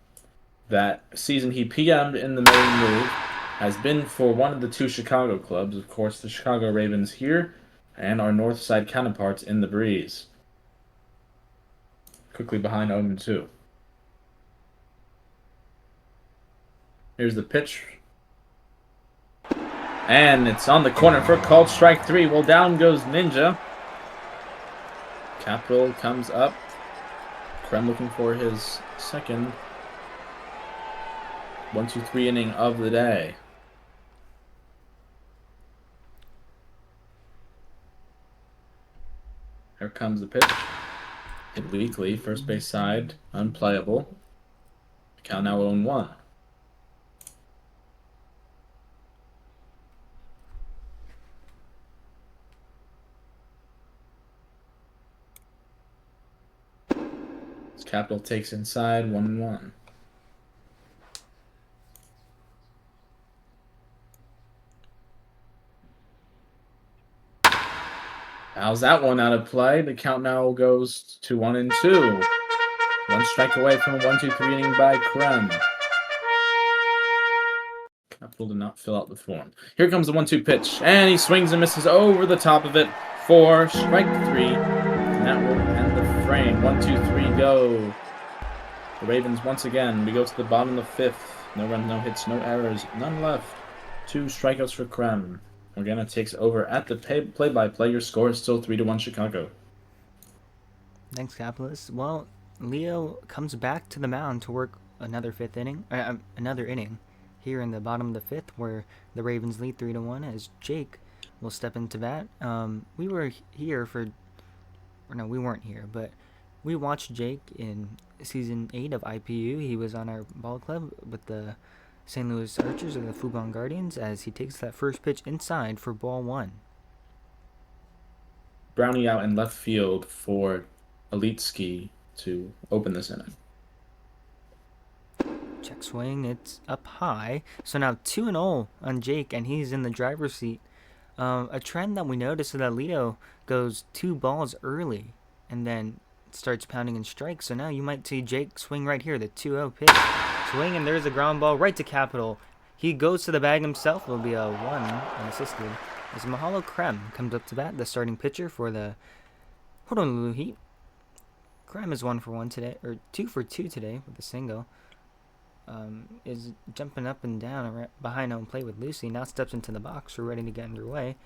that season he PM'd in the main league has been for one of the 2 Chicago clubs, of course the Chicago Ravens here and our north side counterparts in the Breeze. Quickly behind 0-2. Here's the pitch. And it's on the corner for called strike 3. Well, down goes Ninja. Capital comes up. Krem looking for his second 1-2-3 inning of the day. Here comes the pitch. Hit weakly, first base side, unplayable. Count now 0-1. Capital takes inside 1-1. How's that one out of play? The count now goes to 1-2. One strike away from a 1-2-3 inning by Krem. Capital did not fill out the form. Here comes the 1-2 pitch, and he swings and misses over the top of it for strike 3. And that will end the frame. 1-2-3 go. The Ravens once again. We go to the bottom of the 5th. No runs, no hits, no errors, none left. 2 strikeouts for Krem. Morgana takes over at the play-by-play. Your score is still 3-1 Chicago. Thanks, Capitalist. Well, Leo comes back to the mound to work another inning here in the bottom of the 5th, where the Ravens lead 3-1 as Jake will step into bat. We were here we weren't here, but we watched Jake in season 8 of IPU. He was on our ball club with the St. Louis Archers or the Fubon Guardians as he takes that first pitch inside for ball 1. Brownie out in left field for Elite Ski to open this inning. Check swing, it's up high. So now 2-0 on Jake, and he's in the driver's seat. A trend that we noticed is that Leo goes 2 balls early and then starts pounding in strikes. So now you might see Jake swing right here, the 2-0 pitch. Swing, and there's a ground ball right to Capital. He goes to the bag himself. It'll be a 1 unassisted. As Mahalo Krem comes up to bat, the starting pitcher for the Honolulu Heat. Krem is 1 for 1 today, or 2 for 2 today with a single. Is jumping up and down behind home plate with Lucy. Now steps into the box. We're ready to get underway.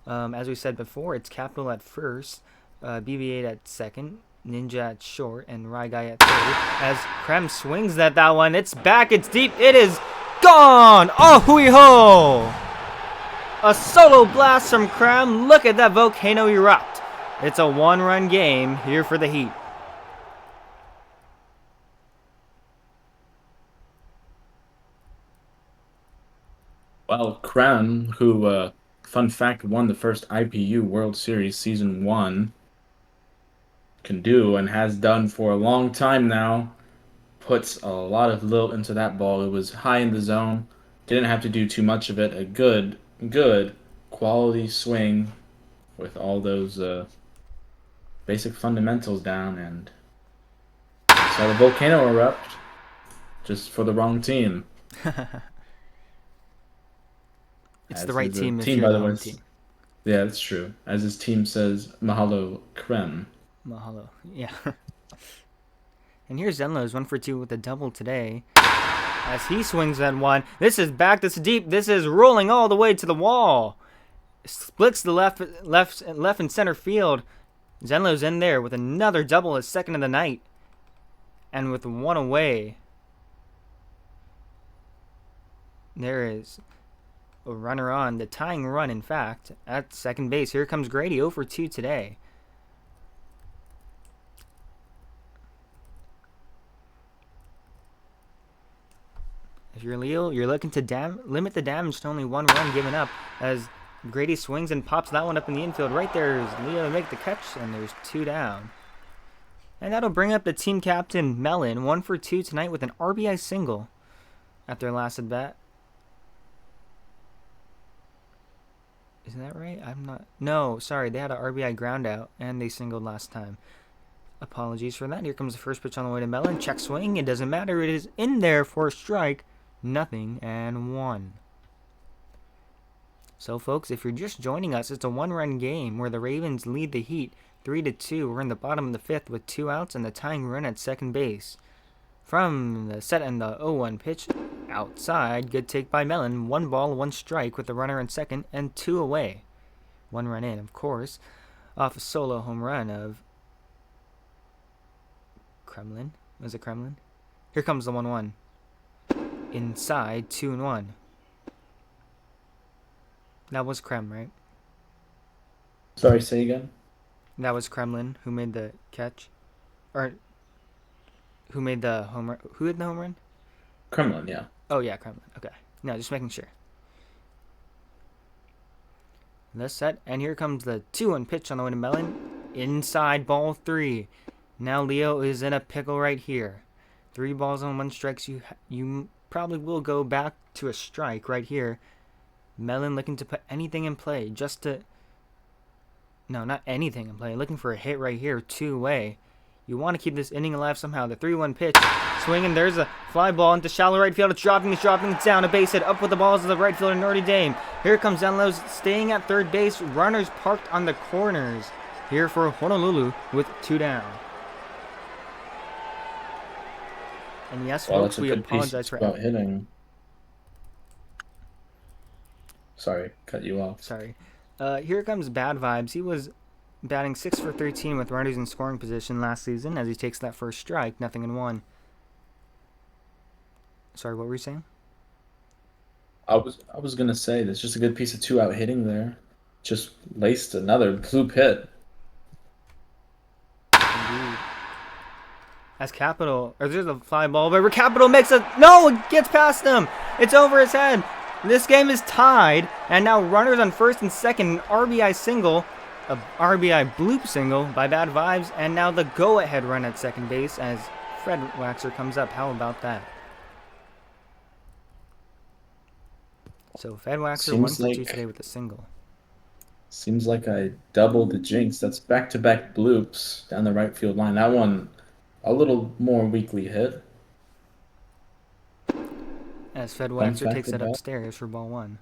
As we said before, it's Capital at first, BB-8 at second, Ninja at short, and RyGuy at third. As Krem swings at that one, it's back, it's deep, it is gone! Oh, hui ho! A solo blast from Krem. Look at that volcano erupt. It's a 1-run game here for the Heat. Well, Krem, who, fun fact, won the first IPU World Series Season 1, can do and has done for a long time now, puts a lot of lilt into that ball. It was high in the zone, didn't have to do too much of it. A good quality swing with all those basic fundamentals down, and saw the volcano erupt just for the wrong team. It's As the right his, team if team, you're by the the way. home team. Yeah, that's true. As his team says, Mahalo Krem. Mahalo, yeah. And here's Zenlo's 1 for 2 with a double today. As he swings that one. This is back, this is deep, this is rolling all the way to the wall. Splits the left and center field. Zenlo's in there with another double, his second of the night. And with 1 away, there is a runner on, the tying run, in fact, at second base. Here comes Grady, 0 for 2 today. If you're Leo, you're looking to limit the damage to only 1 run given up, as Grady swings and pops that one up in the infield. Right there is Leo to make the catch, and there's 2 down. And that'll bring up the team captain, Melon, 1 for 2 tonight with an RBI single at their last at bat. Isn't that right? No, sorry. They had an RBI ground out, and they singled last time. Apologies for that. Here comes the first pitch on the way to Melon. Check swing. It doesn't matter. It is in there for a strike. 0-1. So, folks, if you're just joining us, it's a 1-run game where the Ravens lead the Heat 3-2. We're in the bottom of the 5th with 2 outs and the tying run at second base. From the set and the 0-1 pitch outside, good take by Melon. 1 ball, 1 strike with the runner in second and 2 away. 1 run in, of course, off a solo home run of Kremlinn. Was it Kremlinn? Here comes the 1-1. Inside, 2-1. That was Krem, right? Sorry, say again? That was Kremlinn who made the catch? Or who made the home run? Who had the home run? Kremlin, yeah. Oh, yeah, Kremlinn. Okay. No, just making sure. This set, and here comes the 2-1 pitch on the way to Melon. Inside, ball 3. Now Leo is in a pickle right here. 3 balls on 1 strike. You probably will go back to a strike right here. Melon looking to put anything in play just to... No, not anything in play. Looking for a hit right here, 2-way. You want to keep this inning alive somehow. The 3-1 pitch. Swinging. There's a fly ball into shallow right field. It's dropping. It's down. A base hit. Up with the balls of the right fielder, Notre Dame. Here comes Zenlos staying at third base. Runners parked on the corners. Here for Honolulu with 2 down. And yes, folks, we apologize for about hitting. Sorry, cut you off. Sorry. Here comes Bad Vibes. He was batting 6 for 13 with runners in scoring position last season as he takes that first strike, 0-1. Sorry, what were you saying? I was gonna say there's just a good piece of 2-out hitting there. Just laced another blue hit. Indeed. As Capital, or there's a fly ball, but Capital makes a no, it gets past him. It's over his head. This game is tied, and now runners on first and second, an RBI single, a RBI bloop single by Bad Vibes, and now the go-ahead run at second base as Fred Waxer comes up. How about that? So Fred Waxer 1 for 2 today with a single. Seems like I doubled the jinx. That's back-to-back bloops down the right field line. That one a little more weakly hit. As Fed Waxer takes it upstairs for ball 1.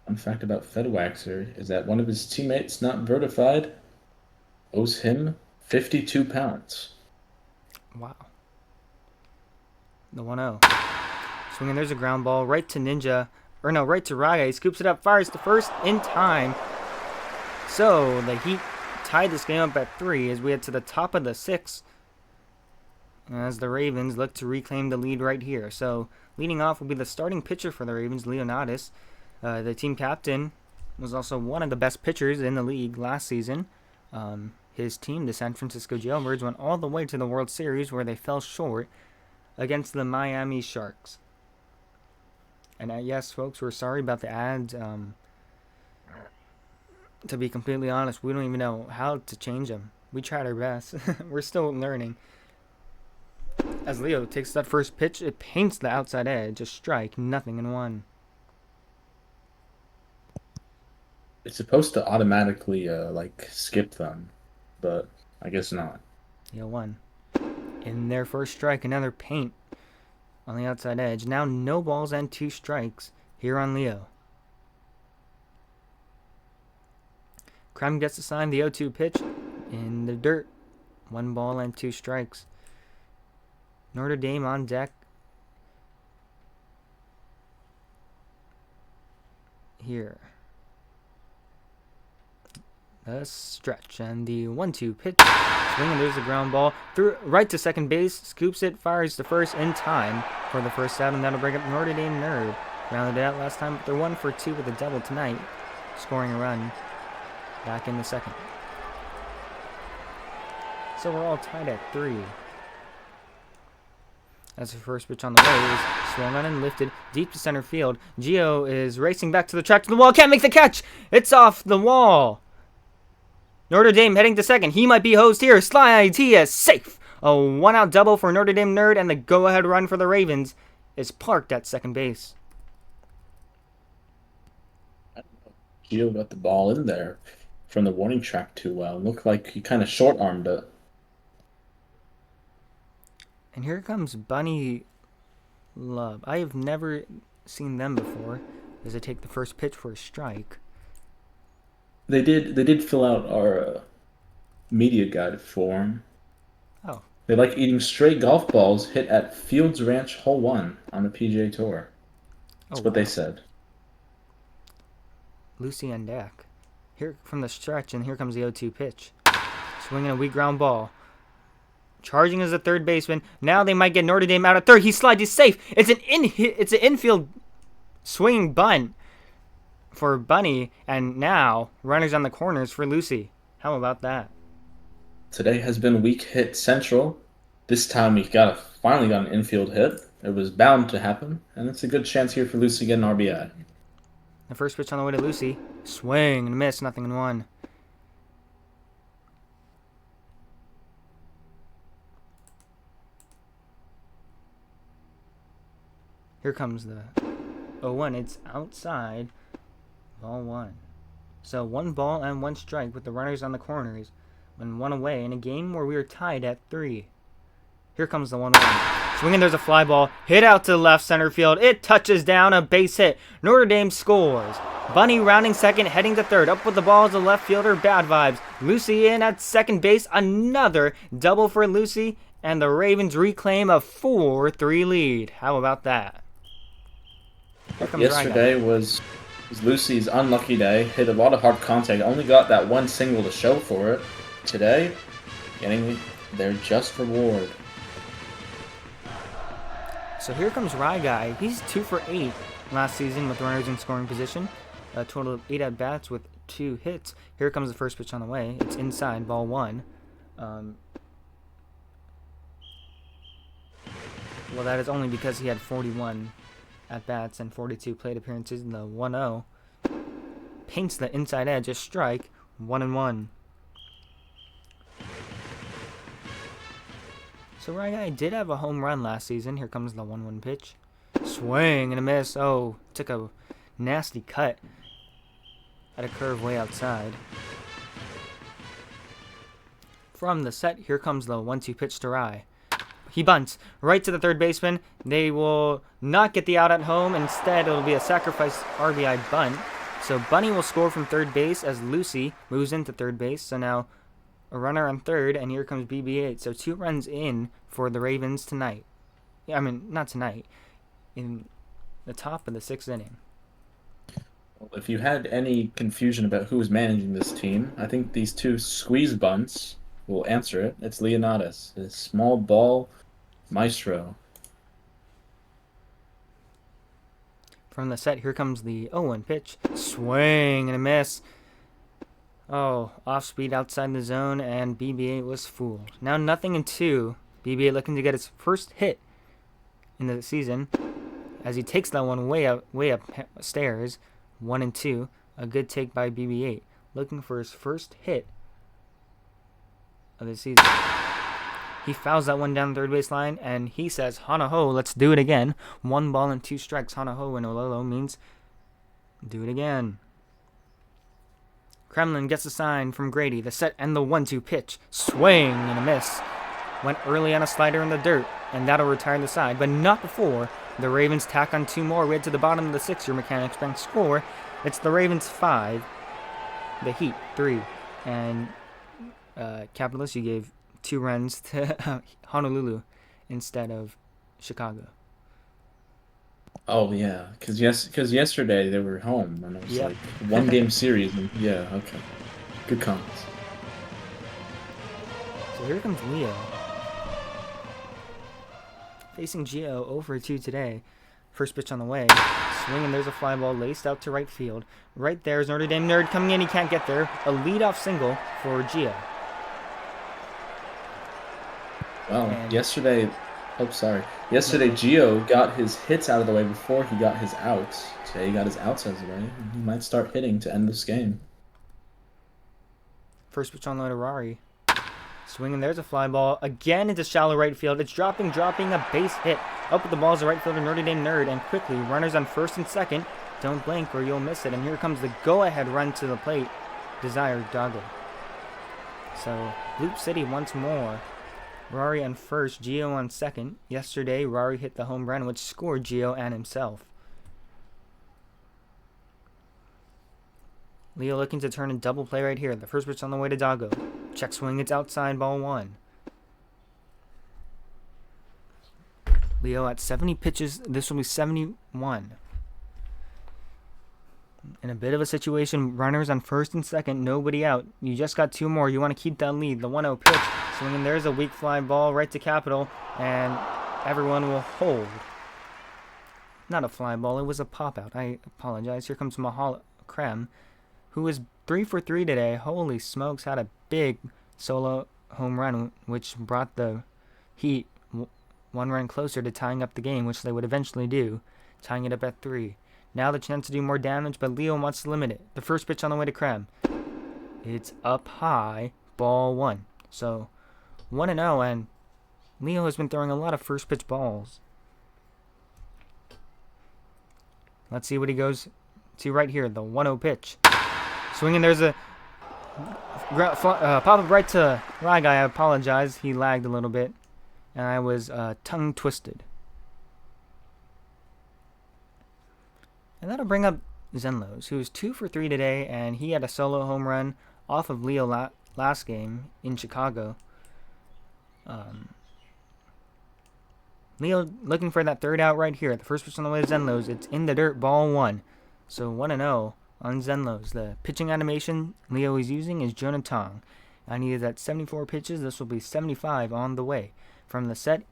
Fun fact about Fed Waxer is that one of his teammates, not vertified, owes him 52 pounds. Wow. The 1-0. Swinging, there's a ground ball right to Ninja. Or no, right to RyGuy. He scoops it up, fires to first in time. So the Heat tied this game up at 3 as we head to the top of the 6th. As the Ravens look to reclaim the lead right here. So leading off will be the starting pitcher for the Ravens, Leonatus. The team captain was also one of the best pitchers in the league last season. His team, the San Francisco Jailbirds, went all the way to the World Series where they fell short against the Miami Sharks. And yes, folks, we're sorry about the ads. To be completely honest, we don't even know how to change them. We tried our best. We're still learning. As Leo takes that first pitch, it paints the outside edge. A strike, 0-1. It's supposed to automatically skip them, but I guess not. 0-1. In their first strike, another paint on the outside edge. Now no balls and 2 strikes here on Leo. Kremlinn gets assigned the 0-2 pitch in the dirt. 1 ball and 2 strikes. Notre Dame on deck. Here. The stretch and the 1-2 pitch. Swinging, there's a ground ball. Through right to second base. Scoops it, fires to first in time for the first out, and that'll bring up Notre Dame Nerd. Rounded it out last time, but they're 1 for 2 with a double tonight. Scoring a run back in the second. So we're all tied at 3. As the first pitch on the way is swung on and lifted deep to center field. Gio is racing back to the track to the wall. Can't make the catch. It's off the wall. Notre Dame heading to second. He might be hosed here. Slide. He is safe. A 1-out double for Notre Dame Nerd, and the go-ahead run for the Ravens is parked at second base. Gio got the ball in there from the warning track too well. Looked like he kind of short-armed it. And here comes Bunny Love. I have never seen them before as they take the first pitch for a strike. They did fill out our media guide form. Oh. They like eating stray golf balls hit at Fields Ranch Hole 1 on the PGA Tour. That's what they said. Lucy on deck. Here from the stretch, and here comes the 0-2 pitch. Swinging a weak ground ball. Charging as a third baseman. Now they might get Notre Dame out at third. He slides. He's safe. It's an infield swinging bunt for Bunny, and now runners on the corners for Lucy. How about that? Today has been weak hit central. This time we finally got an infield hit. It was bound to happen, and it's a good chance here for Lucy to get an RBI. The first pitch on the way to Lucy. Swing and miss. 0-1. Here comes the 0-1. It's outside. Ball 1. So 1 ball and 1 strike with the runners on the corners and 1 away in a game where we are tied at 3. Here comes the 1-1. Swinging, there's a fly ball. Hit out to left center field. It touches down, a base hit. Notre Dame scores. Bunny rounding second, heading to third. Up with the ball is the left fielder, Bad Vibes. Lucy in at second base. Another double for Lucy. And the Ravens reclaim a 4-3 lead. How about that? Yesterday was Lucy's unlucky day. Hit a lot of hard contact. Only got that 1 single to show for it. Today, getting their just reward. So here comes RyGuy. He's 2 for 8 last season with runners in scoring position. A total of 8 at-bats with 2 hits. Here comes the first pitch on the way. It's inside, ball 1. Well, that is only because he had 41 at-bats and 42 plate appearances. And the 1-0 paints the inside edge, a strike, 1-1. So RyGuy did have a home run last season. Here comes the 1-1 pitch. Swing and a miss. Oh, took a nasty cut at a curve way outside. From the set, here comes the 1-2 pitch to Rye. He bunts right to the third baseman. They will not get the out at home. Instead, it'll be a sacrifice RBI bunt. So Bunny will score from third base as Lucy moves into third base. So now a runner on third, and here comes BB8. So 2 runs in for the Ravens tonight. I mean, not tonight. In the top of the 6th inning. Well, if you had any confusion about who is managing this team, I think these 2 squeeze bunts will answer it. It's Leonatus, his small ball maestro. From the set, here comes the 0-1 pitch. Swing and a miss. Oh, off speed outside the zone, and BB8 was fooled. Now 0-2. BB8 looking to get his first hit in the season as he takes that one way up stairs. 1-2. A good take by BB8. Looking for his first hit of the season. He fouls that one down the third base line, and he says, Hana-ho, let's do it again. 1 ball and 2 strikes. Hana-ho in Ololo means do it again. Kremlinn gets a sign from Grady. The set and the 1-2 pitch. Swing and a miss. Went early on a slider in the dirt, and that'll retire the side, but not before the Ravens tack on 2 more. We head to the bottom of the 6th. Your Mechanics Bank score. It's the Ravens 5, the Heat 3, and Capitalist, you gave 2 runs to Honolulu instead of Chicago. Oh yeah, because yesterday they were home and it was like 1 game series. And, yeah, okay, good comments. So here comes Leo facing Gio 0-2 today. First pitch on the way. Swing, and there's a fly ball laced out to right field. Right there's Notre Dame Nerd coming in. He can't get there. A leadoff single for Gio. Well, yesterday Gio got his hits out of the way before he got his outs. Today he got his outs out of the way. He might start hitting to end this game. First pitch on the way to Rari. Swinging, there's a fly ball. Again into shallow right field. It's dropping a base hit. Up with the ball is the right fielder, Notre Dame Nerd, and quickly, runners on first and second. Don't blink or you'll miss it. And here comes the go-ahead run to the plate. Desired Doggo. So, Loop City once more. Rari on first, Gio on second. Yesterday, Rari hit the home run, which scored Gio and himself. Leo looking to turn a double play right here. The first pitch on the way to Doggo. Check swing, it's outside, ball 1. Leo at 70 pitches, this will be 71. In a bit of a situation, runners on first and second, nobody out. You just got 2 more. You want to keep that lead. The 1-0 pitch. Swinging, there's a weak fly ball right to Capital, and everyone will hold. Not a fly ball, it was a pop out. I apologize. Here comes Mahal Krem, who was 3 for 3 today. Holy smokes, had a big solo home run, which brought the Heat 1 run closer to tying up the game, which they would eventually do, tying it up at 3. Now the chance to do more damage, but Leo wants to limit it. The first pitch on the way to Krem. It's up high, ball 1. So 1-0, and Leo has been throwing a lot of first pitch balls. Let's see what he goes to right here. The 1-0 pitch. Swinging, there's a pop up right to RyGuy. I apologize. He lagged a little bit. And I was tongue twisted. And that'll bring up Zenlos, who was 2 for 3 today, and he had a solo home run off of Leo last game in Chicago. Leo looking for that third out right here. The first pitch on the way to Zenlos. It's in the dirt, ball 1. So 1-0 on Zenlos. The pitching animation Leo is using is Jonah Tong. I needed that 74 pitches. This will be 75 on the way. From the set,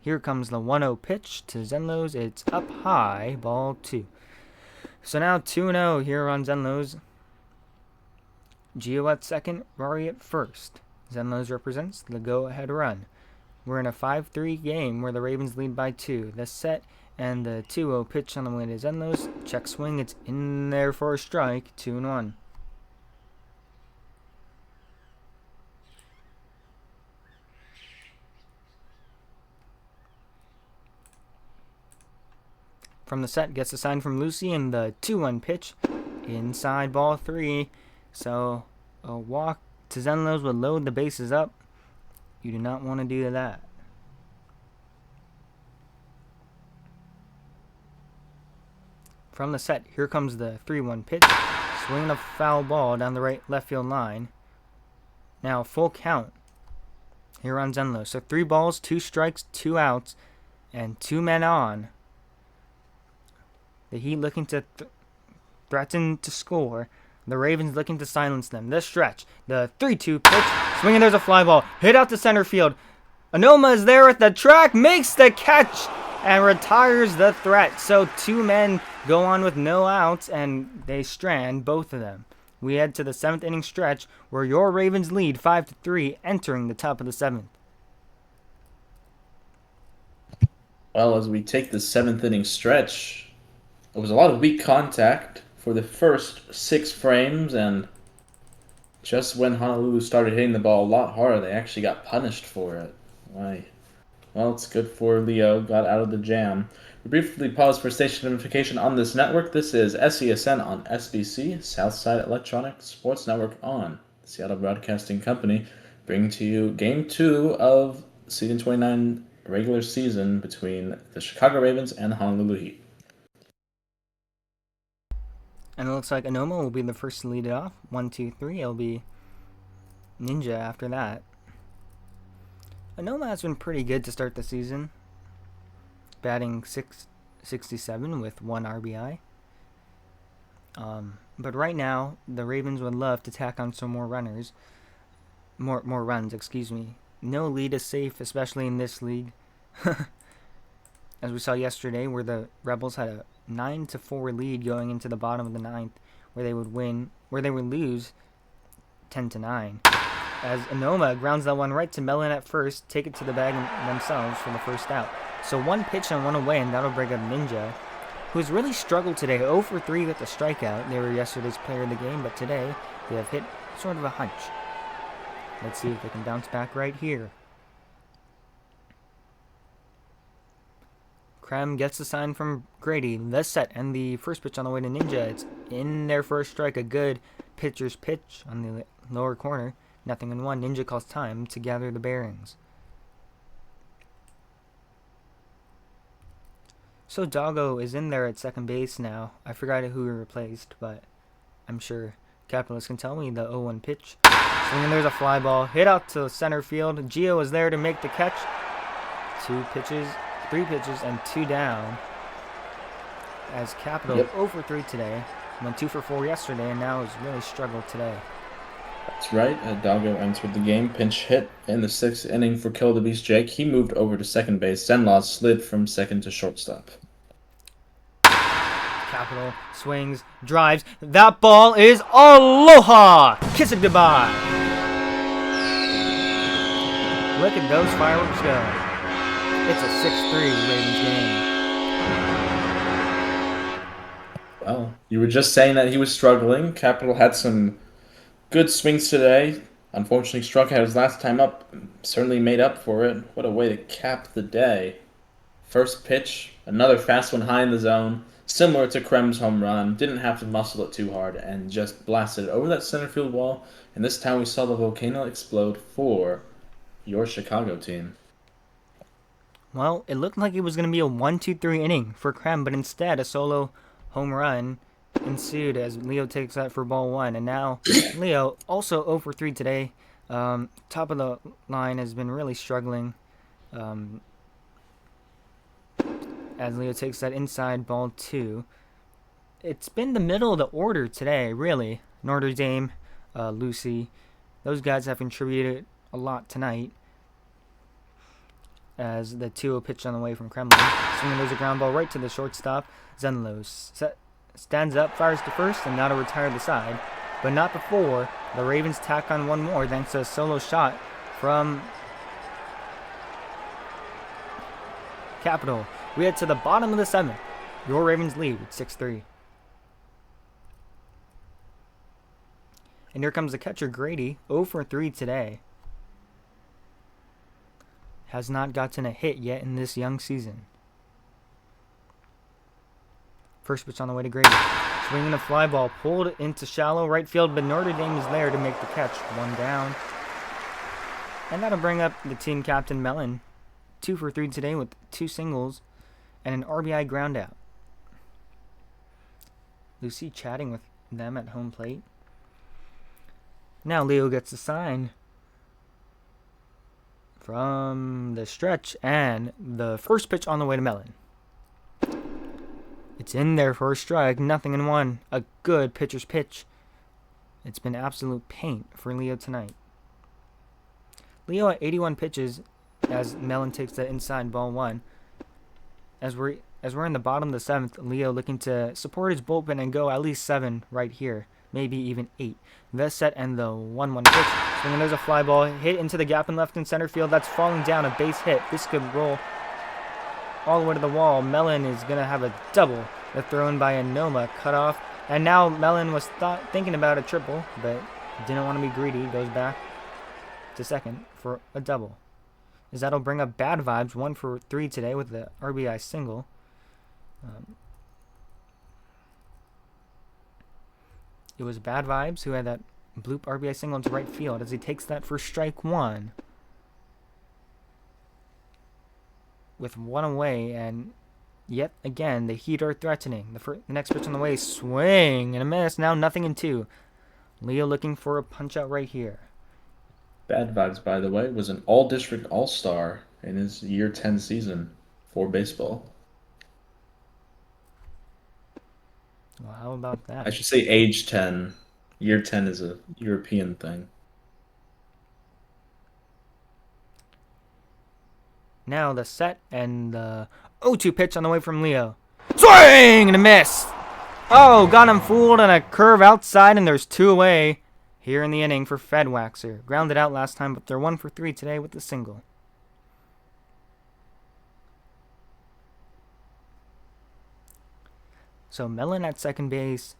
here comes the 1-0 pitch to Zenlos. It's up high, ball 2. So now 2-0 here on Zenlos. Gio at second, Rory at first. Zenlos represents the go-ahead run. We're in a 5-3 game where the Ravens lead by 2. The set and the 2-0 pitch on the way to Zenlos. Check swing, it's in there for a strike, 2-1. From the set, gets a sign from Lucy, and the 2-1 pitch inside, ball 3. So a walk to Zenlos would load the bases up. You do not want to do that. From the set, here comes the 3-1 pitch. Swinging a foul ball down the left field line. Now full count here on Zenlos. So 3 balls, 2 strikes, 2 outs, and 2 men on. The Heat looking to threaten to score. The Ravens looking to silence them. This stretch, the 3-2 pitch. Swinging, there's a fly ball. Hit out to center field. Anoma is there at the track, makes the catch, and retires the threat. So 2 men go on with no outs, and they strand both of them. We head to the 7th inning stretch, where your Ravens lead 5-3, entering the top of the 7th. Well, as we take the 7th inning stretch, it was a lot of weak contact for the first 6 frames, and just when Honolulu started hitting the ball a lot harder, they actually got punished for it. Why? Well, it's good for Leo, got out of the jam. We briefly pause for station identification on this network. This is SESN on SBC, Southside Electronic Sports Network on the Seattle Broadcasting Company, bringing to you Game 2 of Season 29 regular season between the Chicago Ravens and the Honolulu Heat. And it looks like Anoma will be the first to lead it off. 1, 2, 3. It'll be Ninja after that. Anoma has been pretty good to start the season. Batting .667 with 1 RBI. But right now, the Ravens would love to tack on some more runners. More runs, excuse me. No lead is safe, especially in this league. As we saw yesterday, where the Rebels had a 9-4 lead going into the bottom of the 9th, where they would lose 10-9. As Anoma grounds that one right to Mellon at first, take it to the bag themselves for the first out. So 1 pitch and 1 away, and that'll bring up Ninja, who's really struggled today. 0 for 3 with the strikeout. They were yesterday's player of the game, but today they have hit sort of a hunch. Let's see if they can bounce back right here. Krem gets the sign from Grady. The set and the first pitch on the way to Ninja. It's in there for a strike. A good pitcher's pitch on the lower corner. 0-1. Ninja calls time to gather the bearings. So Doggo is in there at second base now. I forgot who he replaced, but I'm sure Capitalist can tell me. The 0-1 pitch. Swinging, there's a fly ball. Hit out to center field. Gio is there to make the catch. 3 pitches, and 2 down. As Capital 0 for 3 today. Went 2 for 4 yesterday, and now has really struggled today. That's right. Doggo entered the game. Pinch hit in the 6th inning for Kill the Beast Jake. He moved over to second base. Zenlos slid from second to shortstop. Capital swings, drives. That ball is aloha! Kiss it goodbye. Look at those fireworks go. It's a 6-3 Ravens game. Well, you were just saying that he was struggling. Capital had some good swings today. Unfortunately, struck out his last time up. Certainly made up for it. What a way to cap the day. First pitch, another fast one high in the zone. similar to Krem's home run. Didn't have to muscle it too hard and just blasted it over that center field wall. And this time we saw the volcano explode for your Chicago team. Well, it looked like it was going to be a 1-2-3 inning for Krem, but instead a solo home run ensued as Leo takes that for ball 1. And now Leo also 0 for 3 today. Top of the line has been really struggling as Leo takes that inside ball 2. It's been the middle of the order today, really. Notre Dame, Lucy, those guys have contributed a lot tonight. As the 2-0 pitch on the way from Kremlinn. Swinging, there's a ground ball right to the shortstop. Zenlo stands up, fires to first, and now to retire the side. But not before the Ravens tack on one more thanks to a solo shot from Capital. We head to the bottom of the 7th. Your Ravens lead with 6-3. And here comes the catcher Grady, 0 for 3 today. Has not gotten a hit yet in this young season. First pitch on the way to Grady. Swinging a fly ball, pulled into shallow right field, but Notre Dame is there to make the catch. 1 down. And that'll bring up the team captain Mellon. 2 for 3 today with 2 singles and an RBI ground out. Lucy chatting with them at home plate. Now Leo gets the sign from the stretch, and the first pitch on the way to Mellon. It's in there for a strike, 0-1. A good pitcher's pitch. It's been absolute paint for Leo tonight. Leo at 81 pitches as Mellon takes the inside ball 1. As we're in the bottom of the 7th, Leo looking to support his bullpen and go at least 7 right here. Maybe even 8. The set and the 1-1 pitch. Swinging, there's a fly ball hit into the gap in left and center field. That's falling down, a base hit. This could roll all the way to the wall. Mellon is going to have a double. The throw in by Anoma cut off. And now Mellon was thinking about a triple, but didn't want to be greedy. Goes back to second for a double. As that'll bring up Bad Vibes, 1 for 3 today with the RBI single. It was Bad Vibes who had that bloop RBI single into right field as he takes that for strike 1. With 1 away, and yet again, the Heat are threatening. The next pitch on the way, swing and a miss. Now 0-2. Leo looking for a punch-out right here. Bad Vibes, by the way, was an all-district all-star in his year 10 season for baseball. Well, how about that? I should say age 10. Year 10 is a European thing. Now the set and the 0-2 pitch on the way from Leo. Swing and a miss. Oh, got him fooled on a curve outside, and there's 2 away here in the inning for Fedwaxer. Grounded out last time, but they're 1 for 3 today with the single. So Mellon at second base,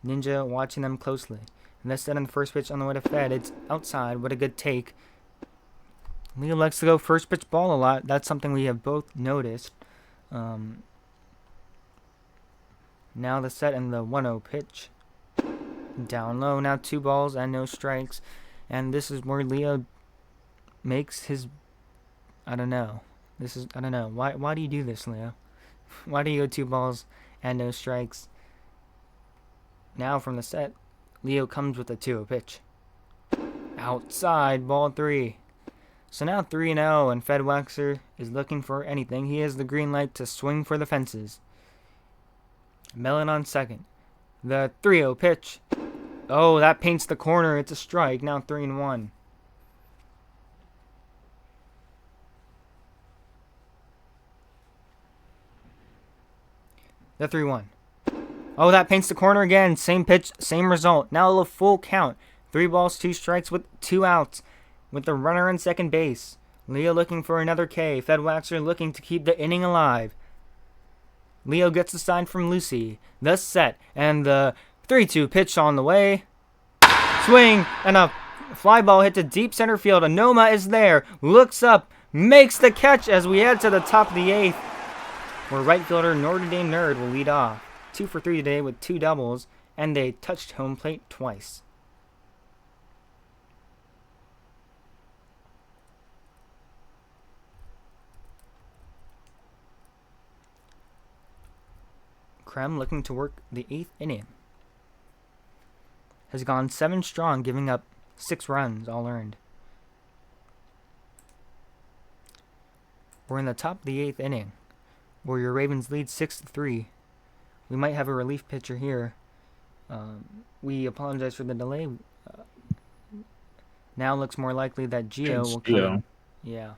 Ninja watching them closely. And that's set on the first pitch on the way to Fed. It's outside. What a good take. Leo likes to go first pitch ball a lot. That's something we have both noticed. Now the set and the 1-0 pitch. Down low. Now 2 balls and no strikes. And this is where Leo makes his... I don't know. Why do you do this, Leo? Why do you go 2 balls and no strikes? Now from the set, Leo comes with a 2-0 pitch. Outside, ball 3. So now 3-0, and Fedwaxer is looking for anything. He has the green light to swing for the fences. Mellon on second. The 3-0 pitch. Oh, that paints the corner. It's a strike. Now 3-1. The 3-1. Oh, that paints the corner again. Same pitch, same result. Now a full count. 3 balls, 2 strikes with 2 outs. With the runner on second base. Leo looking for another K. Fedwaxer looking to keep the inning alive. Leo gets the sign from Lucy. The set. And the 3-2 pitch on the way. Swing. And a fly ball hit to deep center field. Anoma is there. Looks up. Makes the catch as we head to the top of the 8th. Where right fielder Notre Dame Nerd will lead off. 2 for 3 today with 2 doubles, and they touched home plate twice. Kremlinn, looking to work the 8th inning, has gone 7 strong, giving up 6 runs, all earned. We're in the top of the 8th inning, where your Ravens lead 6-3. We might have a relief pitcher here. We apologize for the delay. Now looks more likely that Gio will come in. Yeah.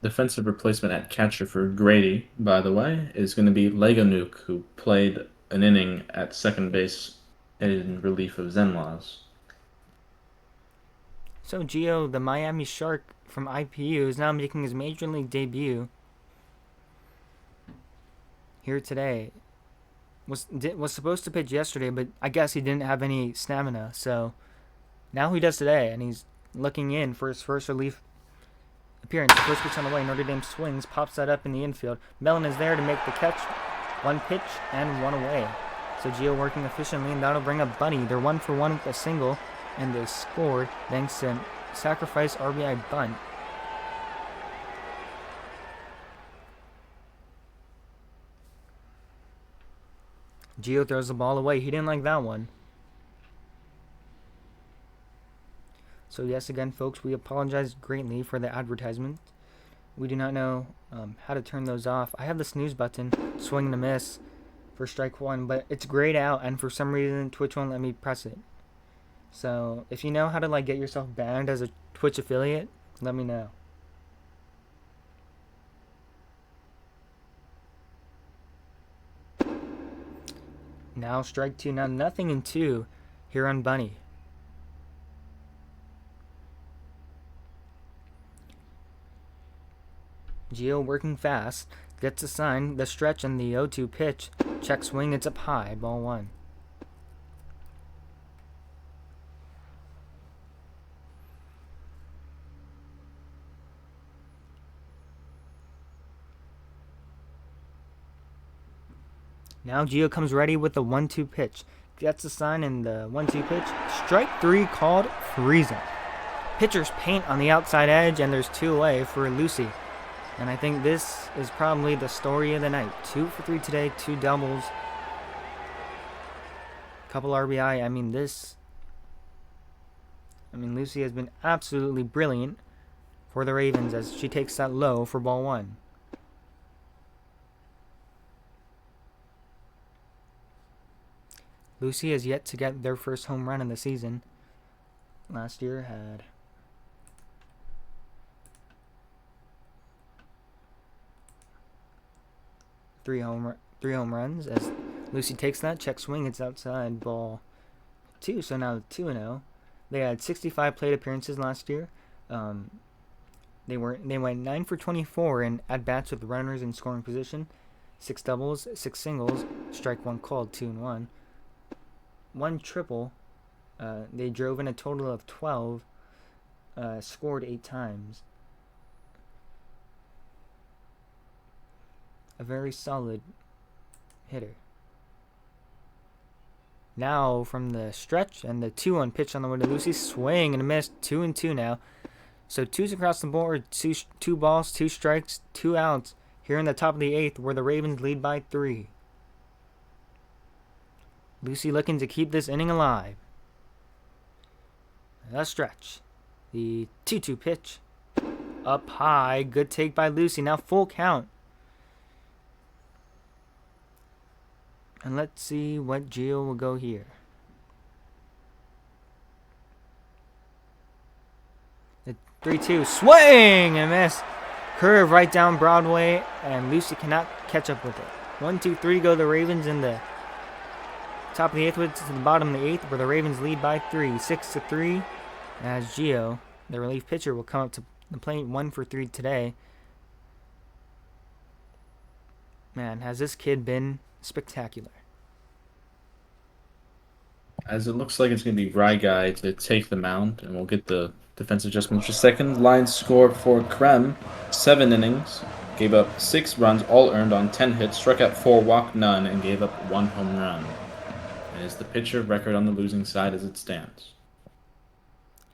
Defensive replacement at catcher for Grady, by the way, is going to be Leonatus, who played an inning at second base in relief of Zenlas. So Gio, the Miami Shark from IPU, is now making his major league debut here today. Was supposed to pitch yesterday, but I guess he didn't have any stamina, so now he does today, and he's looking in for his first relief appearance. First pitch on the way, Notre Dame swings, pops that up in the infield. Mellon is there to make the catch. 1 pitch and 1 away. So Gio working efficiently, and that'll bring up Bunny. They're 1 for 1 with a single, and they scored thanks to sacrifice RBI bunt. Gio throws the ball away. He didn't like that one. So yes, again, folks, we apologize greatly for the advertisement. We do not know how to turn those off. I have the snooze button, swing and a miss for strike 1, but it's grayed out, and for some reason Twitch won't let me press it. So if you know how to get yourself banned as a Twitch affiliate, let me know. Now strike 2. Now nothing in 2 here on Bunny. Gio working fast, gets a sign, the stretch and the 0-2 pitch. Check swing, it's up high, ball 1. Now Gio comes ready with the 1-2 pitch. Gets a sign in the 1-2 pitch. Strike 3 called, freezing. Pitcher's paint on the outside edge, and there's 2 away for Lucy. And I think this is probably the story of the night. 2 for 3 today, 2 doubles. Couple RBI. Lucy has been absolutely brilliant for the Ravens as she takes that low for ball 1. Lucy has yet to get their first home run in the season. Last year had 3 home runs as Lucy takes that, check swing, it's outside, ball 2. So now 2-0. They had 65 plate appearances last year. They went 9 for 24 in at bats with runners in scoring position, 6 doubles, 6 singles, strike 1 called, 2-1. 1 triple. They drove in a total of 12. Scored 8 times. A very solid hitter. Now from the stretch and the 2-1 pitch on the way to Lucy, swing and a miss. 2-2 now. So 2s across the board. 2 balls, 2 strikes, 2 outs. Here in the top of the 8th, where the Ravens lead by 3. Lucy looking to keep this inning alive. A stretch. The 2-2 pitch. Up high. Good take by Lucy. Now full count. And let's see what Gio will go here. The 3-2. Swing and miss. Curve right down Broadway. And Lucy cannot catch up with it. 1-2-3 go the Ravens in the top of the 8th to the bottom of the 8th, where the Ravens lead by 3, 6-3. As Gio, the relief pitcher, will come up to the plate 1 for 3 today. Man, has this kid been spectacular. As it looks like it's going to be RyGuy to take the mound, and we'll get the defensive adjustment in just a second. Line score for Krem, 7 innings, gave up 6 runs, all earned on 10 hits, struck out 4, walked none, and gave up 1 home run. And is the pitcher record on the losing side as it stands.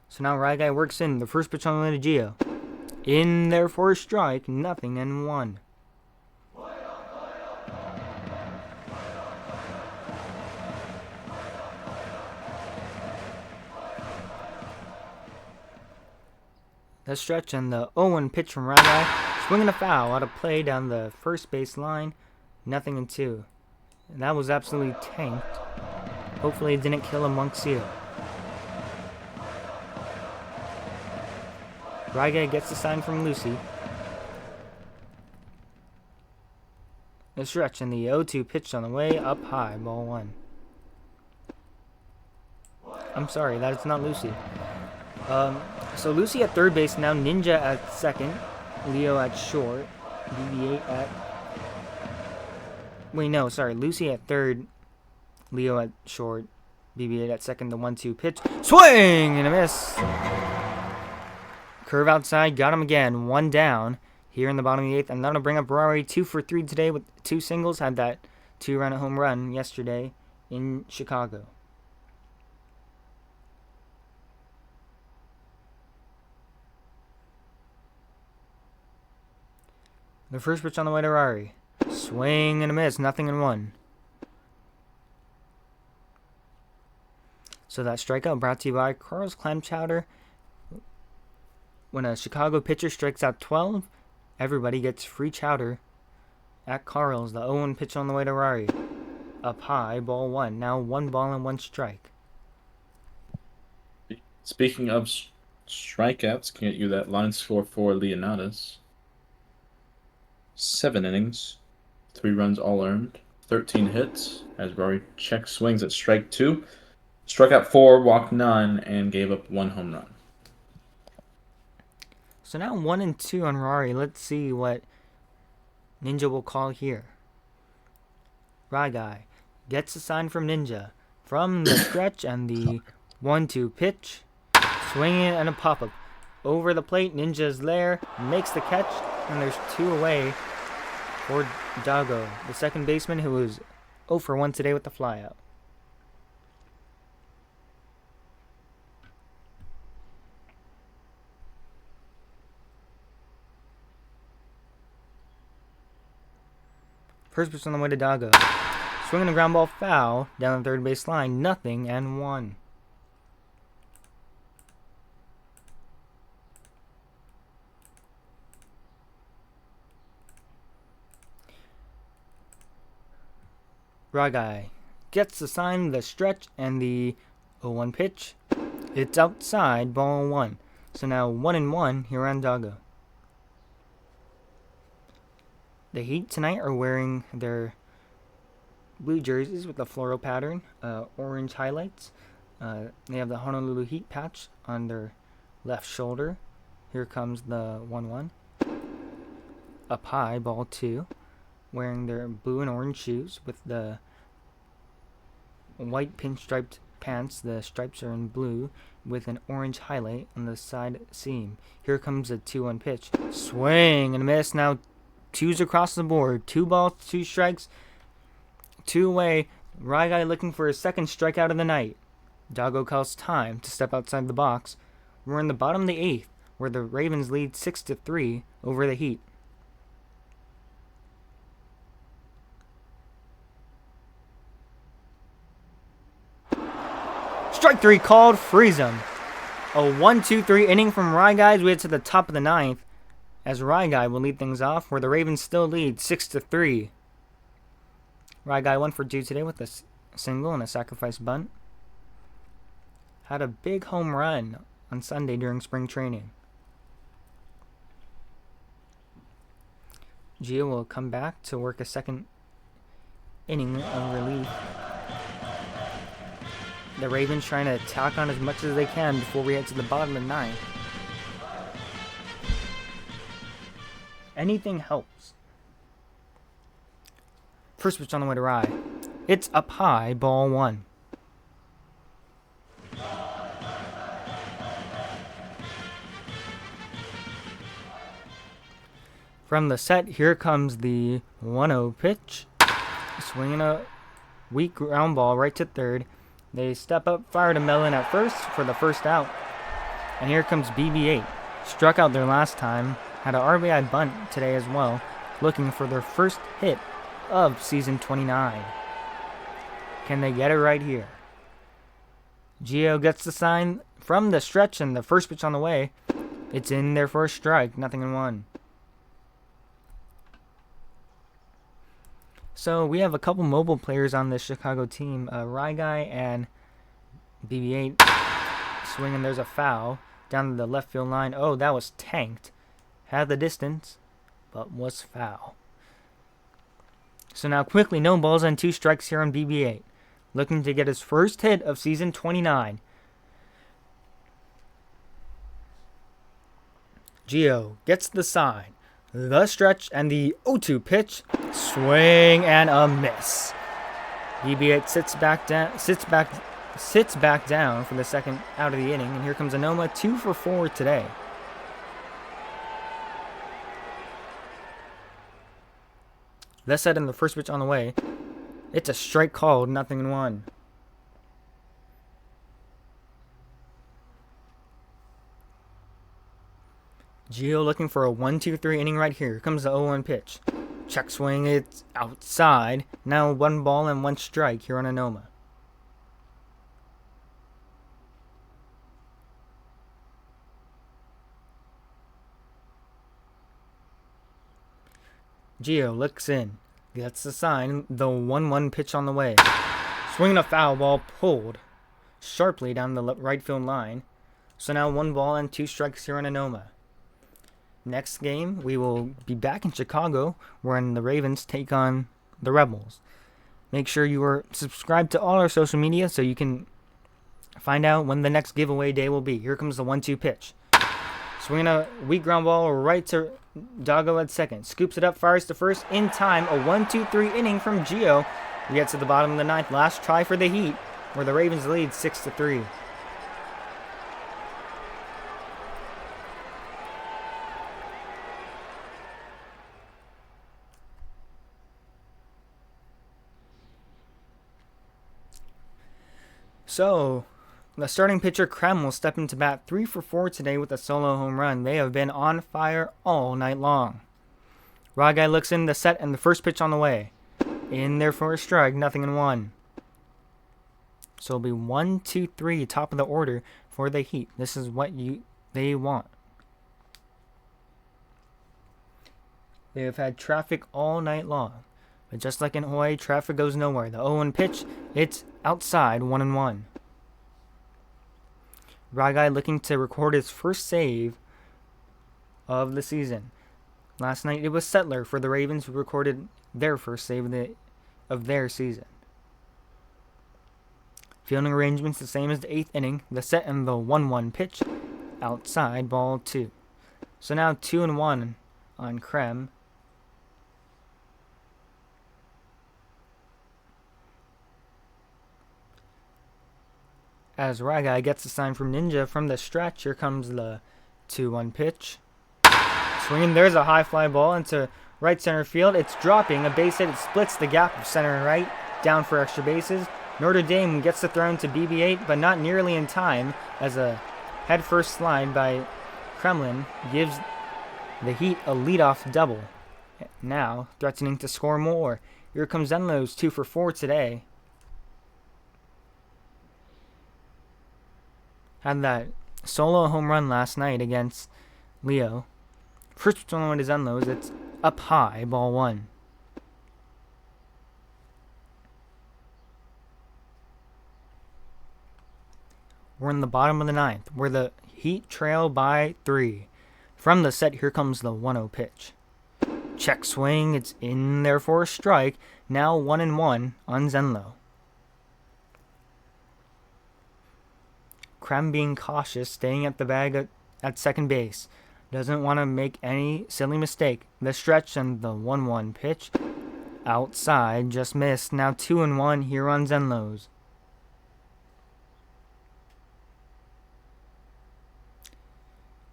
So now RyGuy works in the first pitch on the way to Gio. In there for a strike, 0-1. The stretch and the 0-1 pitch from RyGuy. Swinging a foul out of play down the first base line. 0-2. And that was absolutely tanked. Hopefully it didn't kill him Monksio. RyGuy gets the sign from Lucy. The stretch and the 0-2 pitch on the way up high. Ball 1. I'm sorry, that is not Lucy. So Lucy at third base now, Ninja at second, Leo at short, BB8 at... Wait, no, sorry. Lucy at third, Leo at short, BB8 at second, the 1-2 pitch. Swing and a miss! Curve outside, got him again, 1 down here in the bottom of the 8th. I'm going to bring up Rory, 2 for 3 today with 2 singles. Had that 2-run home run yesterday in Chicago. The first pitch on the way to Rory. Swing and a miss, 0-1. So that strikeout brought to you by Carl's Clam Chowder. When a Chicago pitcher strikes out 12, everybody gets free chowder at Carl's. The 0-1 pitch on the way to Rory. Up high, ball 1. Now 1 ball and 1 strike. Speaking of strikeouts, can get you that line score for Leonatus. 7 innings, 3 runs all earned, 13 hits, as Rory check swings at strike 2, struck out 4, walked none, and gave up 1 home run. So now 1-2 on Rory. Let's see what Ninja will call here. RyGuy gets a sign from Ninja. From the stretch and the 1-2 pitch. Swinging and a pop-up. Over the plate, Ninja's there, makes the catch, and there's 2 away for Dago, the second baseman who was 0 for 1 today with the flyout. First pitch on the way to Dago. Swinging a ground ball foul down the third base line, 0-1. RyGuy gets the sign, the stretch, and the 0-1 pitch. It's outside, ball 1. So now 1-1 here on Dago. The Heat tonight are wearing their blue jerseys with the floral pattern, orange highlights. They have the Honolulu Heat patch on their left shoulder. Here comes the 1-1. Up high, ball 2. Wearing their blue and orange shoes with the white pinstriped pants. The stripes are in blue with an orange highlight on the side seam. Here comes a 2-1 pitch. Swing and a miss. Now 2s across the board. 2 balls, 2 strikes, 2 away. RyGuy looking for his second strikeout of the night. Dago calls time to step outside the box. We're in the bottom of the 8th, where the Ravens lead 6-3 over the Heat. Strike 3 called, freeze him. A 1-2-3 inning from RyGuy as we head to the top of the 9th, as RyGuy will lead things off, where the Ravens still lead 6-3. RyGuy 1 for 2 today with a single and a sacrifice bunt. Had a big home run on Sunday during spring training. Gio will come back to work a second inning of relief. The Ravens trying to tack on as much as they can before we head to the bottom of the 9th. Anything helps. First pitch on the way to Rye. It's up high, ball 1. From the set, here comes the 1-0 pitch. Swinging a weak ground ball right to third. They step up, fire to Mellon at first for the first out. And here comes BB8. Struck out there last time. Had an RBI bunt today as well. Looking for their first hit of season 29. Can they get it right here? Gio gets the sign from the stretch and the first pitch on the way. It's in there for a strike. 0-1. So we have a couple mobile players on this Chicago team. RyGuy and BB8 swinging. There's a foul down to the left field line. Oh, that was tanked. Had the distance, but was foul. So now quickly, no balls and 2 strikes here on BB8. Looking to get his first hit of season 29. Gio gets the sign. The stretch and the 0-2 pitch. Swing and a miss. BB8 sits back down for the second out of the inning. And here comes Anoma, 2 for 4 today. That said, in the first pitch on the way, it's a strike called. 0-1. Gio looking for a 1-2-3 inning right here. Here comes the 0-1 pitch. Check swing, it's outside. Now 1 ball and 1 strike here on Anoma. Gio looks in. Gets the sign. The 1-1 pitch on the way. Swinging a foul ball pulled sharply down the right field line. So now 1 ball and 2 strikes here on Anoma. Next game, we will be back in Chicago, wherein the Ravens take on the Rebels. Make sure you are subscribed to all our social media so you can find out when the next giveaway day will be. Here comes the 1-2 pitch. Swinging a weak ground ball right to Doggo at second. Scoops it up, fires to first in time. A 1-2-3 inning from Gio. We get to the bottom of the 9th. Last try for the Heat, where the Ravens lead 6-3. So, the starting pitcher Kremlinn will step into bat 3 for 4 today with a solo home run. They have been on fire all night long. RyGuy looks in the set and the first pitch on the way. In there for a strike, 0-1. So it'll be 1, 2, 3, top of the order for the Heat. This is what they want. They have had traffic all night long. But just like in Hawaii, traffic goes nowhere. The 0-1 pitch, it's outside, 1-1. RyGuy looking to record his first save of the season. Last night it was Settler for the Ravens who recorded their first save of their season. Fielding arrangements the same as the 8th inning. The set and the 1-1 pitch, outside, ball 2. So now 2-1 on Krem. As RyGuy gets the sign from Ninja from the stretch, here comes the 2-1 pitch. Swinging, there's a high fly ball into right center field. It's dropping. A base hit. It splits the gap of center and right. Down for extra bases. Notre Dame gets the throw to BB8, but not nearly in time, as a head-first slide by Kremlinn gives the Heat a leadoff double. Now, threatening to score more. Here comes Zenlo's 2 for 4 today. Had that solo home run last night against Leo. First one is Zenlo's. It's up high, ball 1. We're in the bottom of the 9th, where the Heat trail by 3. From the set, here comes the 1-0 pitch. Check swing. It's in there for a strike. Now 1-1 on Zenlo. Krem being cautious, staying at the bag at second base. Doesn't want to make any silly mistake. The stretch and the 1-1 pitch. Outside, just missed. Now 2-1 here on Zenlo's.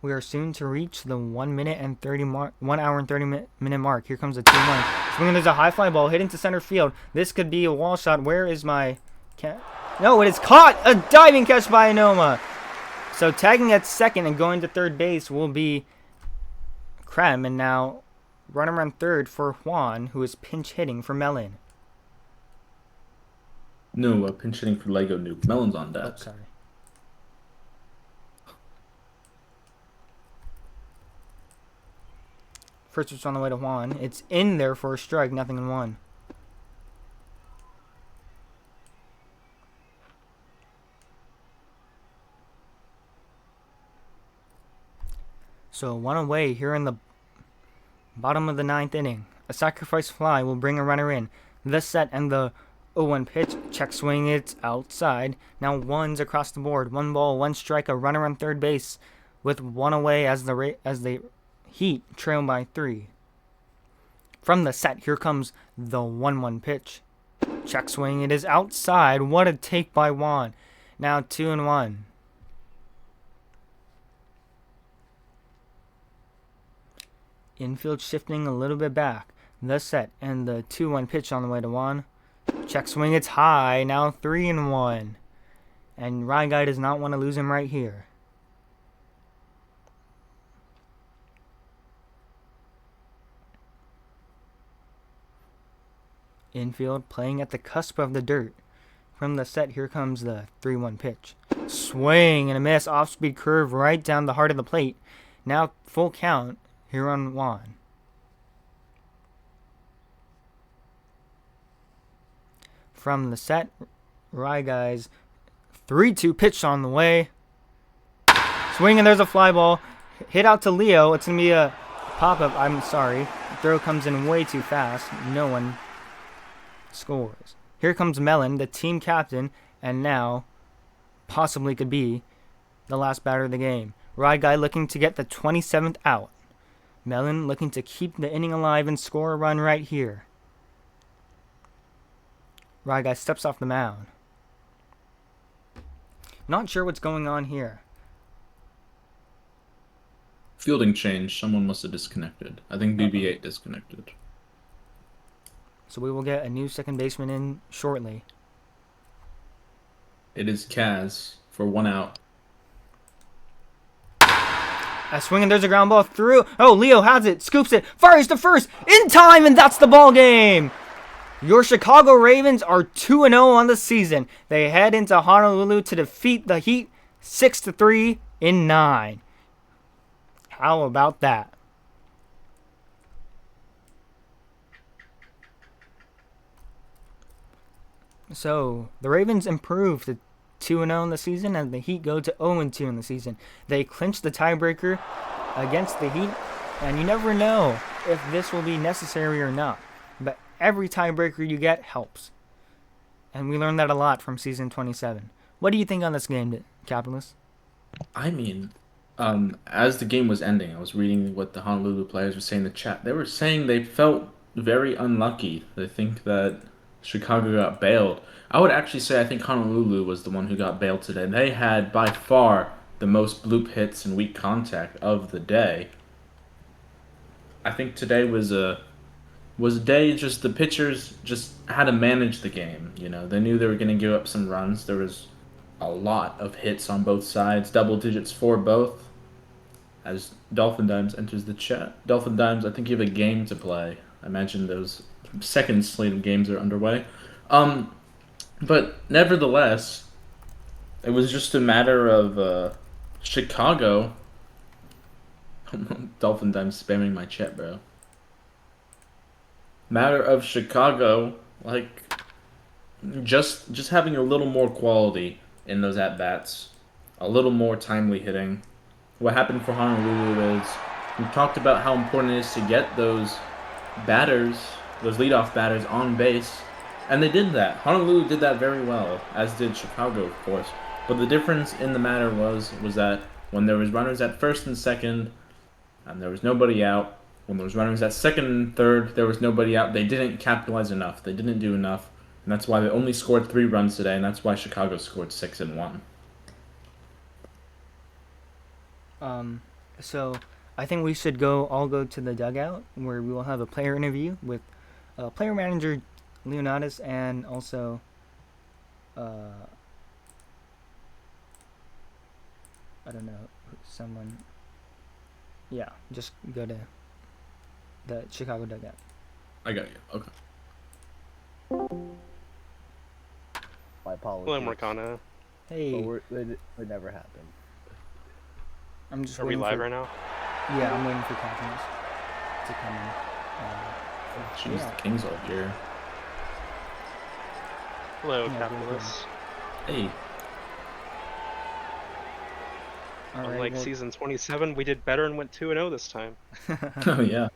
We are soon to reach the 1 minute and 30 mark, 1 hour and 30 minute mark. Here comes the 2-1. Swinging, there's a high fly ball hit into center field. This could be a wall shot. Where is my No, it is caught! A diving catch by Anoma. So tagging at second and going to third base will be Krem, and now runner on third for Juan, who is pinch hitting for Melon. No, pinch hitting for Lego Nuke. Melon's on deck. Oh, sorry. First pitch on the way to Juan. It's in there for a strike, 0-1. So 1 away here in the bottom of the 9th inning. A sacrifice fly will bring a runner in. The set and the 0-1 pitch. Check swing, it's outside. Now 1's across the board. 1 ball, 1 strike, a runner on third base with 1 away as the Heat trail by 3. From the set, here comes the 1-1 pitch. Check swing, it is outside. What a take by Juan. Now 2-1. Infield shifting a little bit back. The set and the 2-1 pitch on the way to Juan. Check swing, it's high. Now 3-1. And RyGuy does not want to lose him right here. Infield playing at the cusp of the dirt. From the set, here comes the 3-1 pitch. Swing and a miss. Off-speed curve right down the heart of the plate. Now full count here on Juan. From the set, RyGuy's 3-2 pitch on the way. Swing and there's a fly ball. Hit out to Leo. It's going to be a pop-up. I'm sorry. The throw comes in way too fast. No one scores. Here comes Melon, the team captain, and now possibly could be the last batter of the game. RyGuy looking to get the 27th out. Melon looking to keep the inning alive and score a run right here. RyGuy steps off the mound. Not sure what's going on here. Fielding change. Someone must have disconnected. I think BB8 disconnected. So we will get a new second baseman in shortly. It is Kaz for 1 out. A swing and there's a ground ball through. Oh, Leo has it, scoops it, fires to first, in time, and that's the ball game. Your Chicago Ravens are 2-0 on the season. They head into Honolulu to defeat the Heat 6-3 in 9. How about that? So, the Ravens improved to 2-0 in the season, and the Heat go to 0-2 in the season. They clinch the tiebreaker against the Heat, and you never know if this will be necessary or not. But every tiebreaker you get helps. And we learned that a lot from season 27. What do you think on this game, Capitalist? I mean, as the game was ending, I was reading what the Honolulu players were saying in the chat. They were saying they felt very unlucky. They think that Chicago got bailed. I would actually say I think Honolulu was the one who got bailed today. They had by far the most bloop hits and weak contact of the day. I think today was a day just the pitchers just had to manage the game. You know, they knew they were going to give up some runs. There was a lot of hits on both sides, double digits for both. As Dolphin Dimes enters the chat. Dolphin Dimes, I think you have a game to play. I imagine those second slate of games are underway. But nevertheless, it was just a matter of Chicago. Dolphin Dimes spamming my chat, bro. Matter of Chicago, like just having a little more quality in those at bats, a little more timely hitting. What happened for Honolulu is we talked about how important it is to get those batters, those leadoff batters on base, and they did that. Honolulu did that very well, as did Chicago, of course. But the difference in the matter was that when there was runners at first and second, and there was nobody out, when there was runners at second and third, there was nobody out. They didn't capitalize enough. They didn't do enough, and that's why they only scored 3 runs today, and that's why Chicago scored 6 and 1. So I think we should all go to the dugout where we will have a player interview with player manager Leonatus and also uh, I don't know, someone. Yeah, just go to the Chicago dugout. I got you. Okay. My Hello, apologies. Morgana. But Hey, it never happened. I'm just Are we waiting live for. right now? Yeah, I'm waiting for Captains to come in. Jeez, Yeah. the King's all here. Hello, Yeah, Capitalist. Hey. All right. Unlike Well, season 27, we did better and went 2-0 this time. Oh yeah.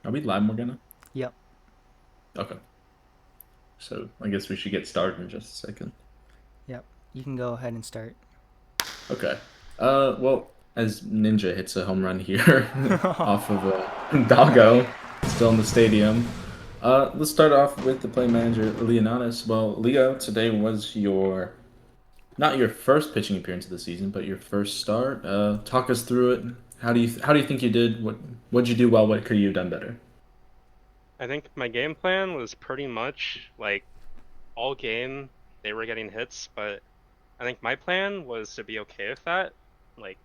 Are we live, Morgana? yep. Okay. So I guess we should get started in just a second. Yep. You can go ahead and start. Okay. Well, as Ninja hits a home run here off of Doggo, still in the stadium. Let's start off with the play manager, Leonatus. Well, Leo, today was not your first pitching appearance of the season, but your first start. Talk us through it. How do you think you did? What'd you do well? What could you have done better? I think my game plan was pretty much like all game they were getting hits, but I think my plan was to be okay with that. Like,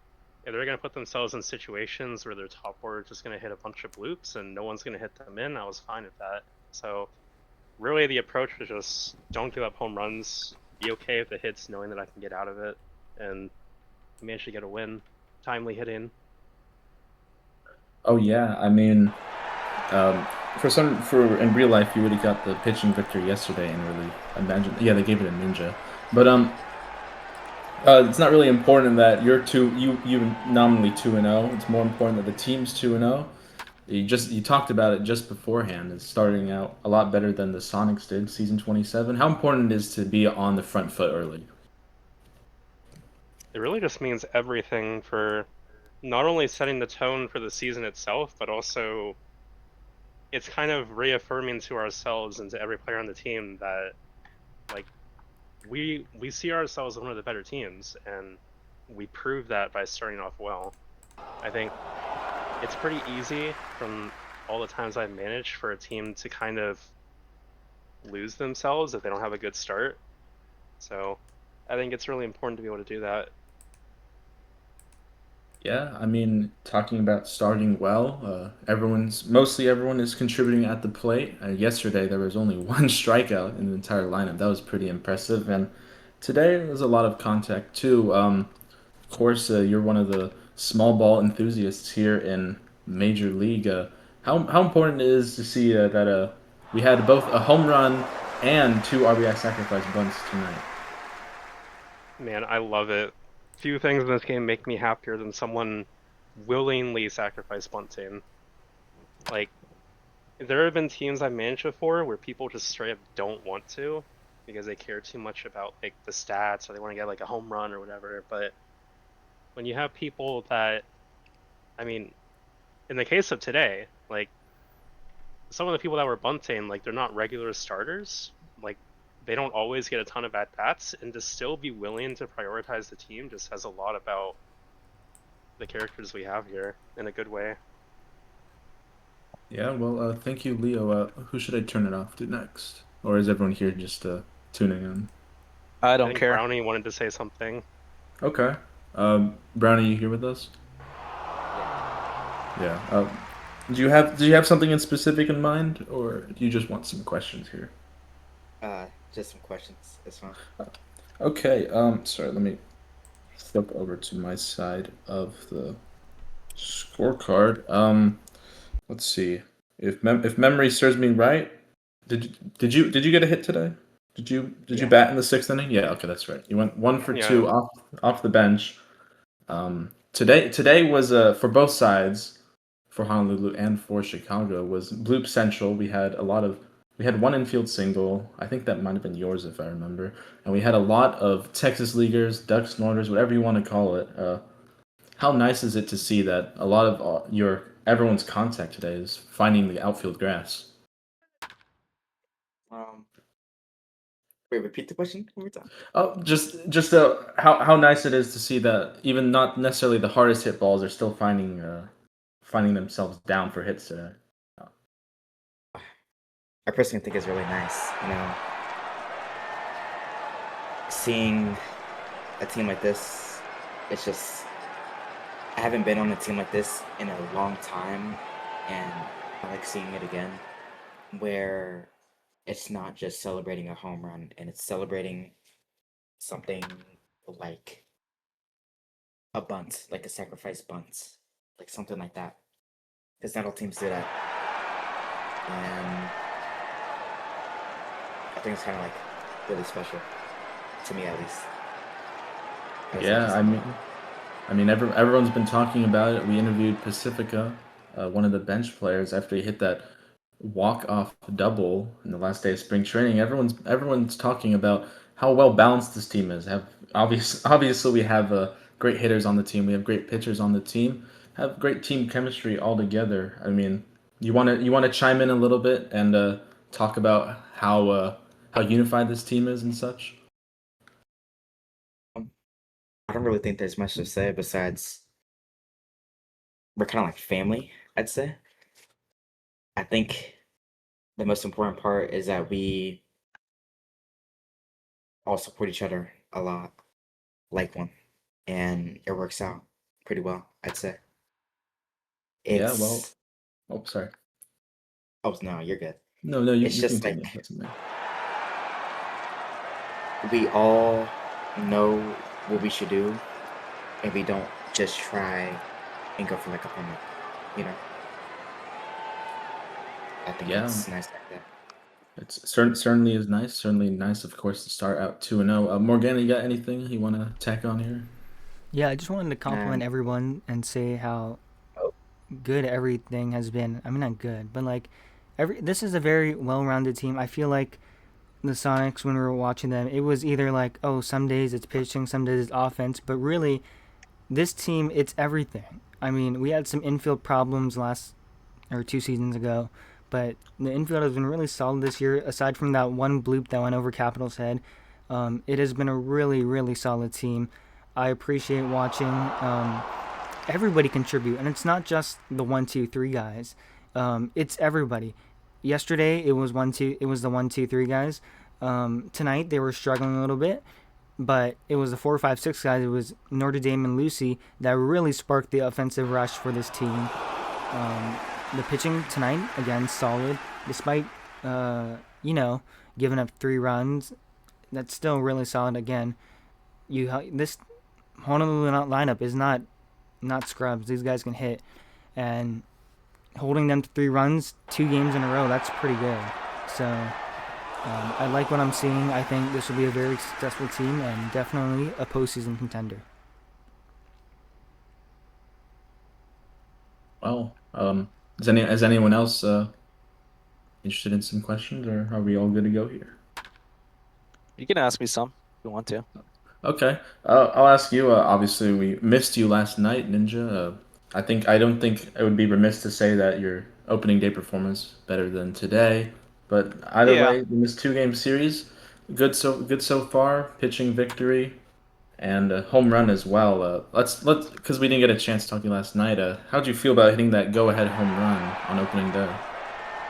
if they're gonna put themselves in situations where their top order is just gonna hit a bunch of bloops and no one's gonna hit them in, I was fine with that. So really the approach was just don't give up home runs, be okay with the hits knowing that I can get out of it, and manage to get a win. Timely hitting. Oh yeah, I mean, um, for in real life, you would have got the pitching victory yesterday, and really imagine. Yeah, they gave it a ninja, but it's not really important that you nominally 2-0. It's more important that the team's 2-0. You talked about it just beforehand. It's starting out a lot better than the Sonics did season 27. How important it is to be on the front foot early? It really just means everything for not only setting the tone for the season itself, but also it's kind of reaffirming to ourselves and to every player on the team that like we see ourselves as one of the better teams, and we prove that by starting off well. I think it's pretty easy from all the times I've managed for a team to kind of lose themselves if they don't have a good start. So I think it's really important to be able to do that. Yeah, I mean, talking about starting well, mostly everyone is contributing at the plate. Yesterday there was only one strikeout in the entire lineup. That was pretty impressive, and today there's a lot of contact too. Of course, you're one of the small ball enthusiasts here in Major League. How important it is to see that we had both a home run and two RBI sacrifice bunts tonight. Man, I love it. Few things in this game make me happier than someone willingly sacrifice bunting. Like, there have been teams I've managed before where people just straight up don't want to because they care too much about like the stats or they want to get like a home run or whatever. But when you have people that, I mean, in the case of today, like some of the people that were bunting, like they're not regular starters. Like they don't always get a ton of at bats, and to still be willing to prioritize the team just says a lot about the characters we have here in a good way. Yeah, well, thank you, Leo. Who should I turn it off to next? Or is everyone here just tuning in? I I don't think care. Brownie wanted to say something. Okay. Brownie, you here with us? Yeah. Do you have something in specific in mind, or do you just want some questions here? Just some questions. It's fine. Okay. Sorry. Let me flip over to my side of the scorecard. Let's see. If memory serves me right, did you get a hit today? Did you Yeah. bat in the sixth inning? Yeah. Okay, that's right. You went 1 for 2 Yeah, off the bench. Today was for both sides, for Honolulu and for Chicago, was bloop central. We had one infield single. I think that might have been yours if I remember. And we had a lot of Texas leaguers, duck snorters, whatever you want to call it. How nice is it to see that a lot of your everyone's contact today is finding the outfield grass? Um, Wait, repeat the question one more time. Oh, just how nice it is to see that even not necessarily the hardest hit balls are still finding themselves down for hits today. I personally think it's really nice. Seeing a team like this, it's just I haven't been on a team like this in a long time, and I like seeing it again, where it's not just celebrating a home run, and it's celebrating something like a bunt, like a sacrifice bunt, like something like that. Because not all teams do that, and I think it's kind of like really special to me, at least. Yeah, I mean, everyone's been talking about it. We interviewed Pacifica, one of the bench players, after he hit that walk-off double in the last day of spring training. Everyone's talking about how well balanced this team is. Obviously we have great hitters on the team. We have great pitchers on the team. Have great team chemistry all together. I mean, you want to chime in a little bit and talk about how unified this team is and such. I don't really think there's much to say besides we're kind of like family, I'd say. I think the most important part is that we all support each other a lot, like one, and it works out pretty well, I'd say. Yeah, well, It's oh, sorry. oh no, you're good. No, It's you just continue. like That's amazing. we all know what we should do, and we don't just try and go for like a home run, you know. I think Yeah, it's nice like that. it's certainly is nice. Certainly nice, of course, to start out 2-0. Morgana, you got anything you want to tack on here? Yeah, I just wanted to compliment Um, everyone and say how oh, good everything has been. I mean, not good, but like this is a very well-rounded team. I feel like the Sonics, when we were watching them, it was either like, oh, some days it's pitching, some days it's offense, but really this team, it's everything. I mean, we had some infield problems last or 2 seasons ago, but the infield has been really solid this year. Aside from that one bloop that went over Capital's head, it has been a really, really solid team. I appreciate watching everybody contribute, and it's not just the 1, 2, 3 guys. It's everybody. Yesterday it was 1, 2. It was the 1, 2, 3 guys. Tonight they were struggling a little bit, but it was the 4, 5, 6 guys. It was Notre Dame and Lucy that really sparked the offensive rush for this team. The pitching tonight again solid, despite giving up 3 runs. That's still really solid. Again, this Honolulu lineup is not scrubs. These guys can hit, and holding them to 3 runs 2 games in a row, that's pretty good. So I like what I'm seeing. I think this will be a very successful team and definitely a postseason contender. Well, is anyone else interested in some questions, or are we all good to go here? You can ask me some if you want to. Okay, I'll ask you. Obviously, we missed you last night, Ninja. I don't think it would be remiss to say that your opening day performance better than today. But either Yeah. way, in this 2-game series, good so far. Pitching victory and a home run as well. Let's because we didn't get a chance to talk to you last night. How'd you feel about hitting that go-ahead home run on opening day?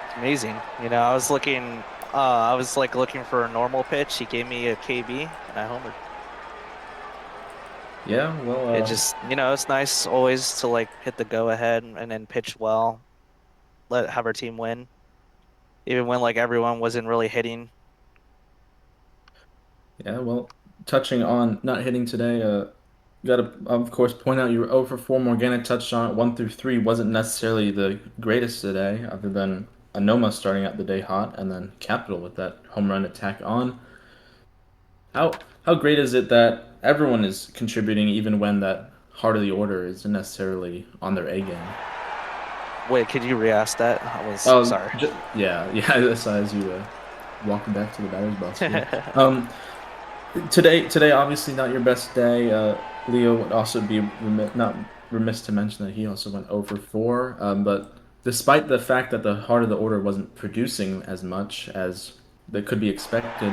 It's amazing. I was looking for a normal pitch. He gave me a KB and I homered. Yeah, well, It just, it's nice always to like hit the go ahead and then pitch well, have our team win, even when like everyone wasn't really hitting. yeah, well, touching on not hitting today, gotta of course point out you were 0 for 4. Morgana touched on it. 1 through 3 wasn't necessarily the greatest today, other than Anoma starting out the day hot, and then Capital with that home run attack on. How great is it that everyone is contributing, even when that heart of the order isn't necessarily on their A game? Wait, could you re-ask that? I was sorry. Yeah, as you walking back to the batter's box. Yeah. Today, obviously not your best day. Leo would also be not remiss to mention that he also went 0 for 4. But despite the fact that the heart of the order wasn't producing as much as that could be expected,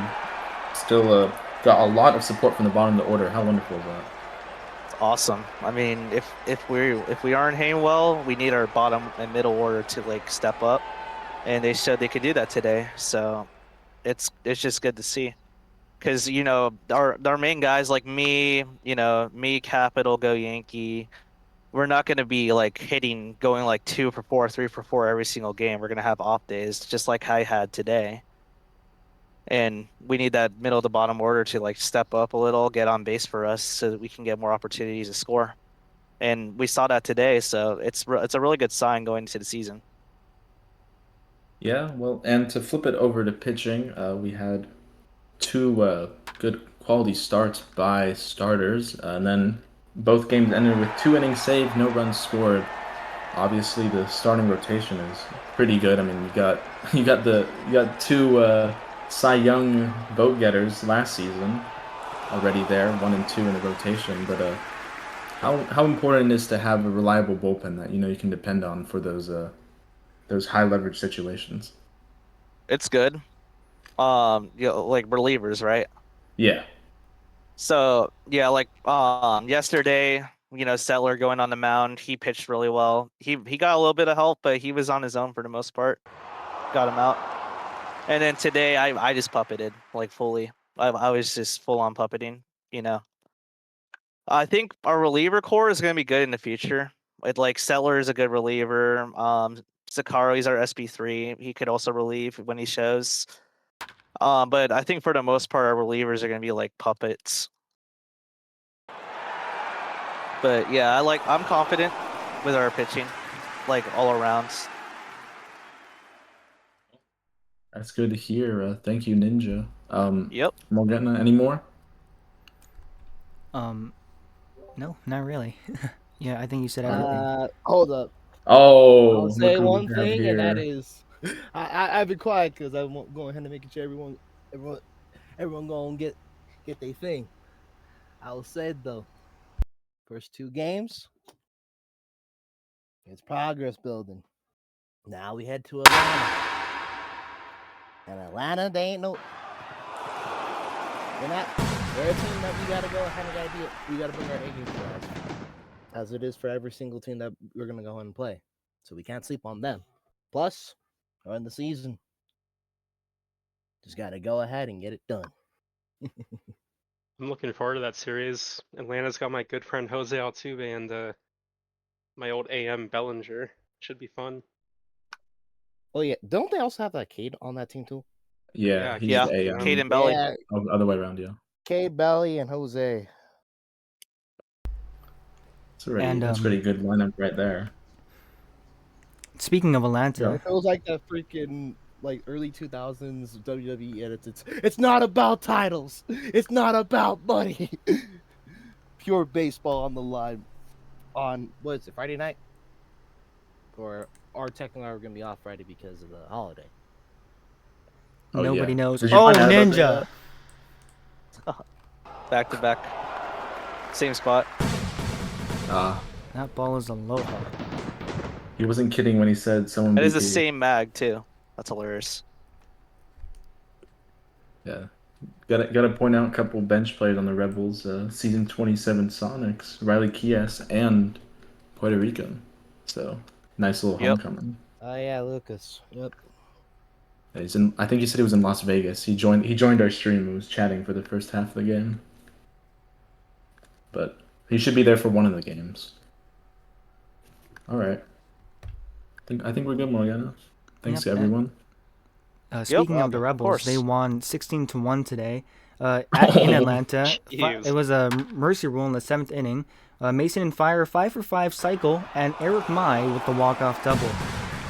still got a lot of support from the bottom of the order. How wonderful is that? It's awesome. I mean, if we aren't hitting well, we need our bottom and middle order to like step up, and they showed they could do that today. So it's just good to see. Because our main guys like me, me Capital Go Yankee, we're not going to be like going like 2 for 4, 3 for 4 every single game. We're going to have off days, just like I had today. And we need that middle to bottom order to like step up a little, get on base for us, so that we can get more opportunities to score. And we saw that today, so it's a really good sign going into the season. Yeah, well, and to flip it over to pitching, we had 2 good quality starts by starters, and then both games ended with 2 innings saved, no runs scored. Obviously, the starting rotation is pretty good. I mean, you got 2 Cy Young vote getters last season already there, 1 and 2 in the rotation. But how important it is to have a reliable bullpen that you can depend on for those high leverage situations. It's good. Like relievers, right? Yeah. So yeah, like yesterday, Settler going on the mound, he pitched really well. He got a little bit of help, but he was on his own for the most part. Got him out. And then today, I just puppeted like fully. I was just full on puppeting. I think our reliever core is going to be good in the future. Like Settler is a good reliever. Sakaro, he's our SB3. He could also relieve when he shows. But I think for the most part, our relievers are going to be like puppets. But yeah, I'm confident with our pitching, like all around. That's good to hear. Thank you, Ninja. Yep. Morgana, any more? No, not really. Yeah, I think you said everything. Hold up. Oh, I'll say look who one we have thing, and that here. is, I've been quiet because I'm going ahead and making sure everyone gonna get their thing. I will say it though. First 2 games, it's progress building. Now we head to Atlanta, and Atlanta, they ain't no. They're a team that we gotta go ahead and we gotta bring our A game for, as it is for every single team that we're gonna go ahead and play. So we can't sleep on them. Plus, we're in the season. Just gotta go ahead and get it done. I'm looking forward to that series. Atlanta's got my good friend Jose Altuve and my old AM Bellinger. Should be fun. Oh yeah, don't they also have that Cade on that team too? Yeah, he's Yeah, the AM. Cade and Belly. Yeah, Other way around, yeah. Cade, Belly, and Jose. That's pretty good lineup right there. Speaking of Atlanta, It feels like that freaking like early 2000s WWE edits. It's not about titles. It's not about money. Pure baseball on the line. On what is it, Friday night? Or technically we're gonna be off Friday because of the holiday. Oh, nobody yeah. knows. Did you Oh, find out about Ninja! Back to back. Same spot. That ball is aloha. He wasn't kidding when he said someone It is the BP. same mag too. That's hilarious. Yeah. Gotta point out a couple bench players on the Rebels. Season 27 Sonics, Riley Kies, and Puerto Rican. So, nice little Yep. homecoming. Oh yeah, Lucas. Yep. Yeah, I think he said he was in Las Vegas. He joined our stream and was chatting for the first half of the game. But he should be there for one of the games. All right. I think we're good, Morgana. Thanks to Yep, everyone. Speaking of the of Rebels, course. they won 16-1 today in Atlanta. Jeez. It was a mercy rule in the 7th inning. Mason and Fire 5-for-5 cycle, and Eric Mai with the walk-off double.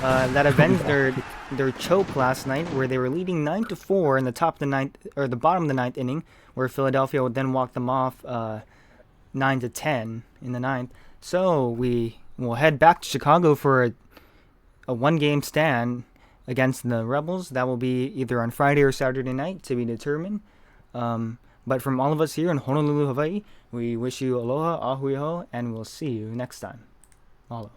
That avenged their choke last night, where they were leading 9-4 in the top of the ninth, or the bottom of the 9th inning, where Philadelphia would then walk them off 9-10 in the 9th. So we will head back to Chicago for a one-game stand against the Rebels. That will be either on Friday or Saturday night to be determined. But from all of us here in Honolulu, Hawaii, we wish you aloha, ahui ho, and we'll see you next time. Mahalo.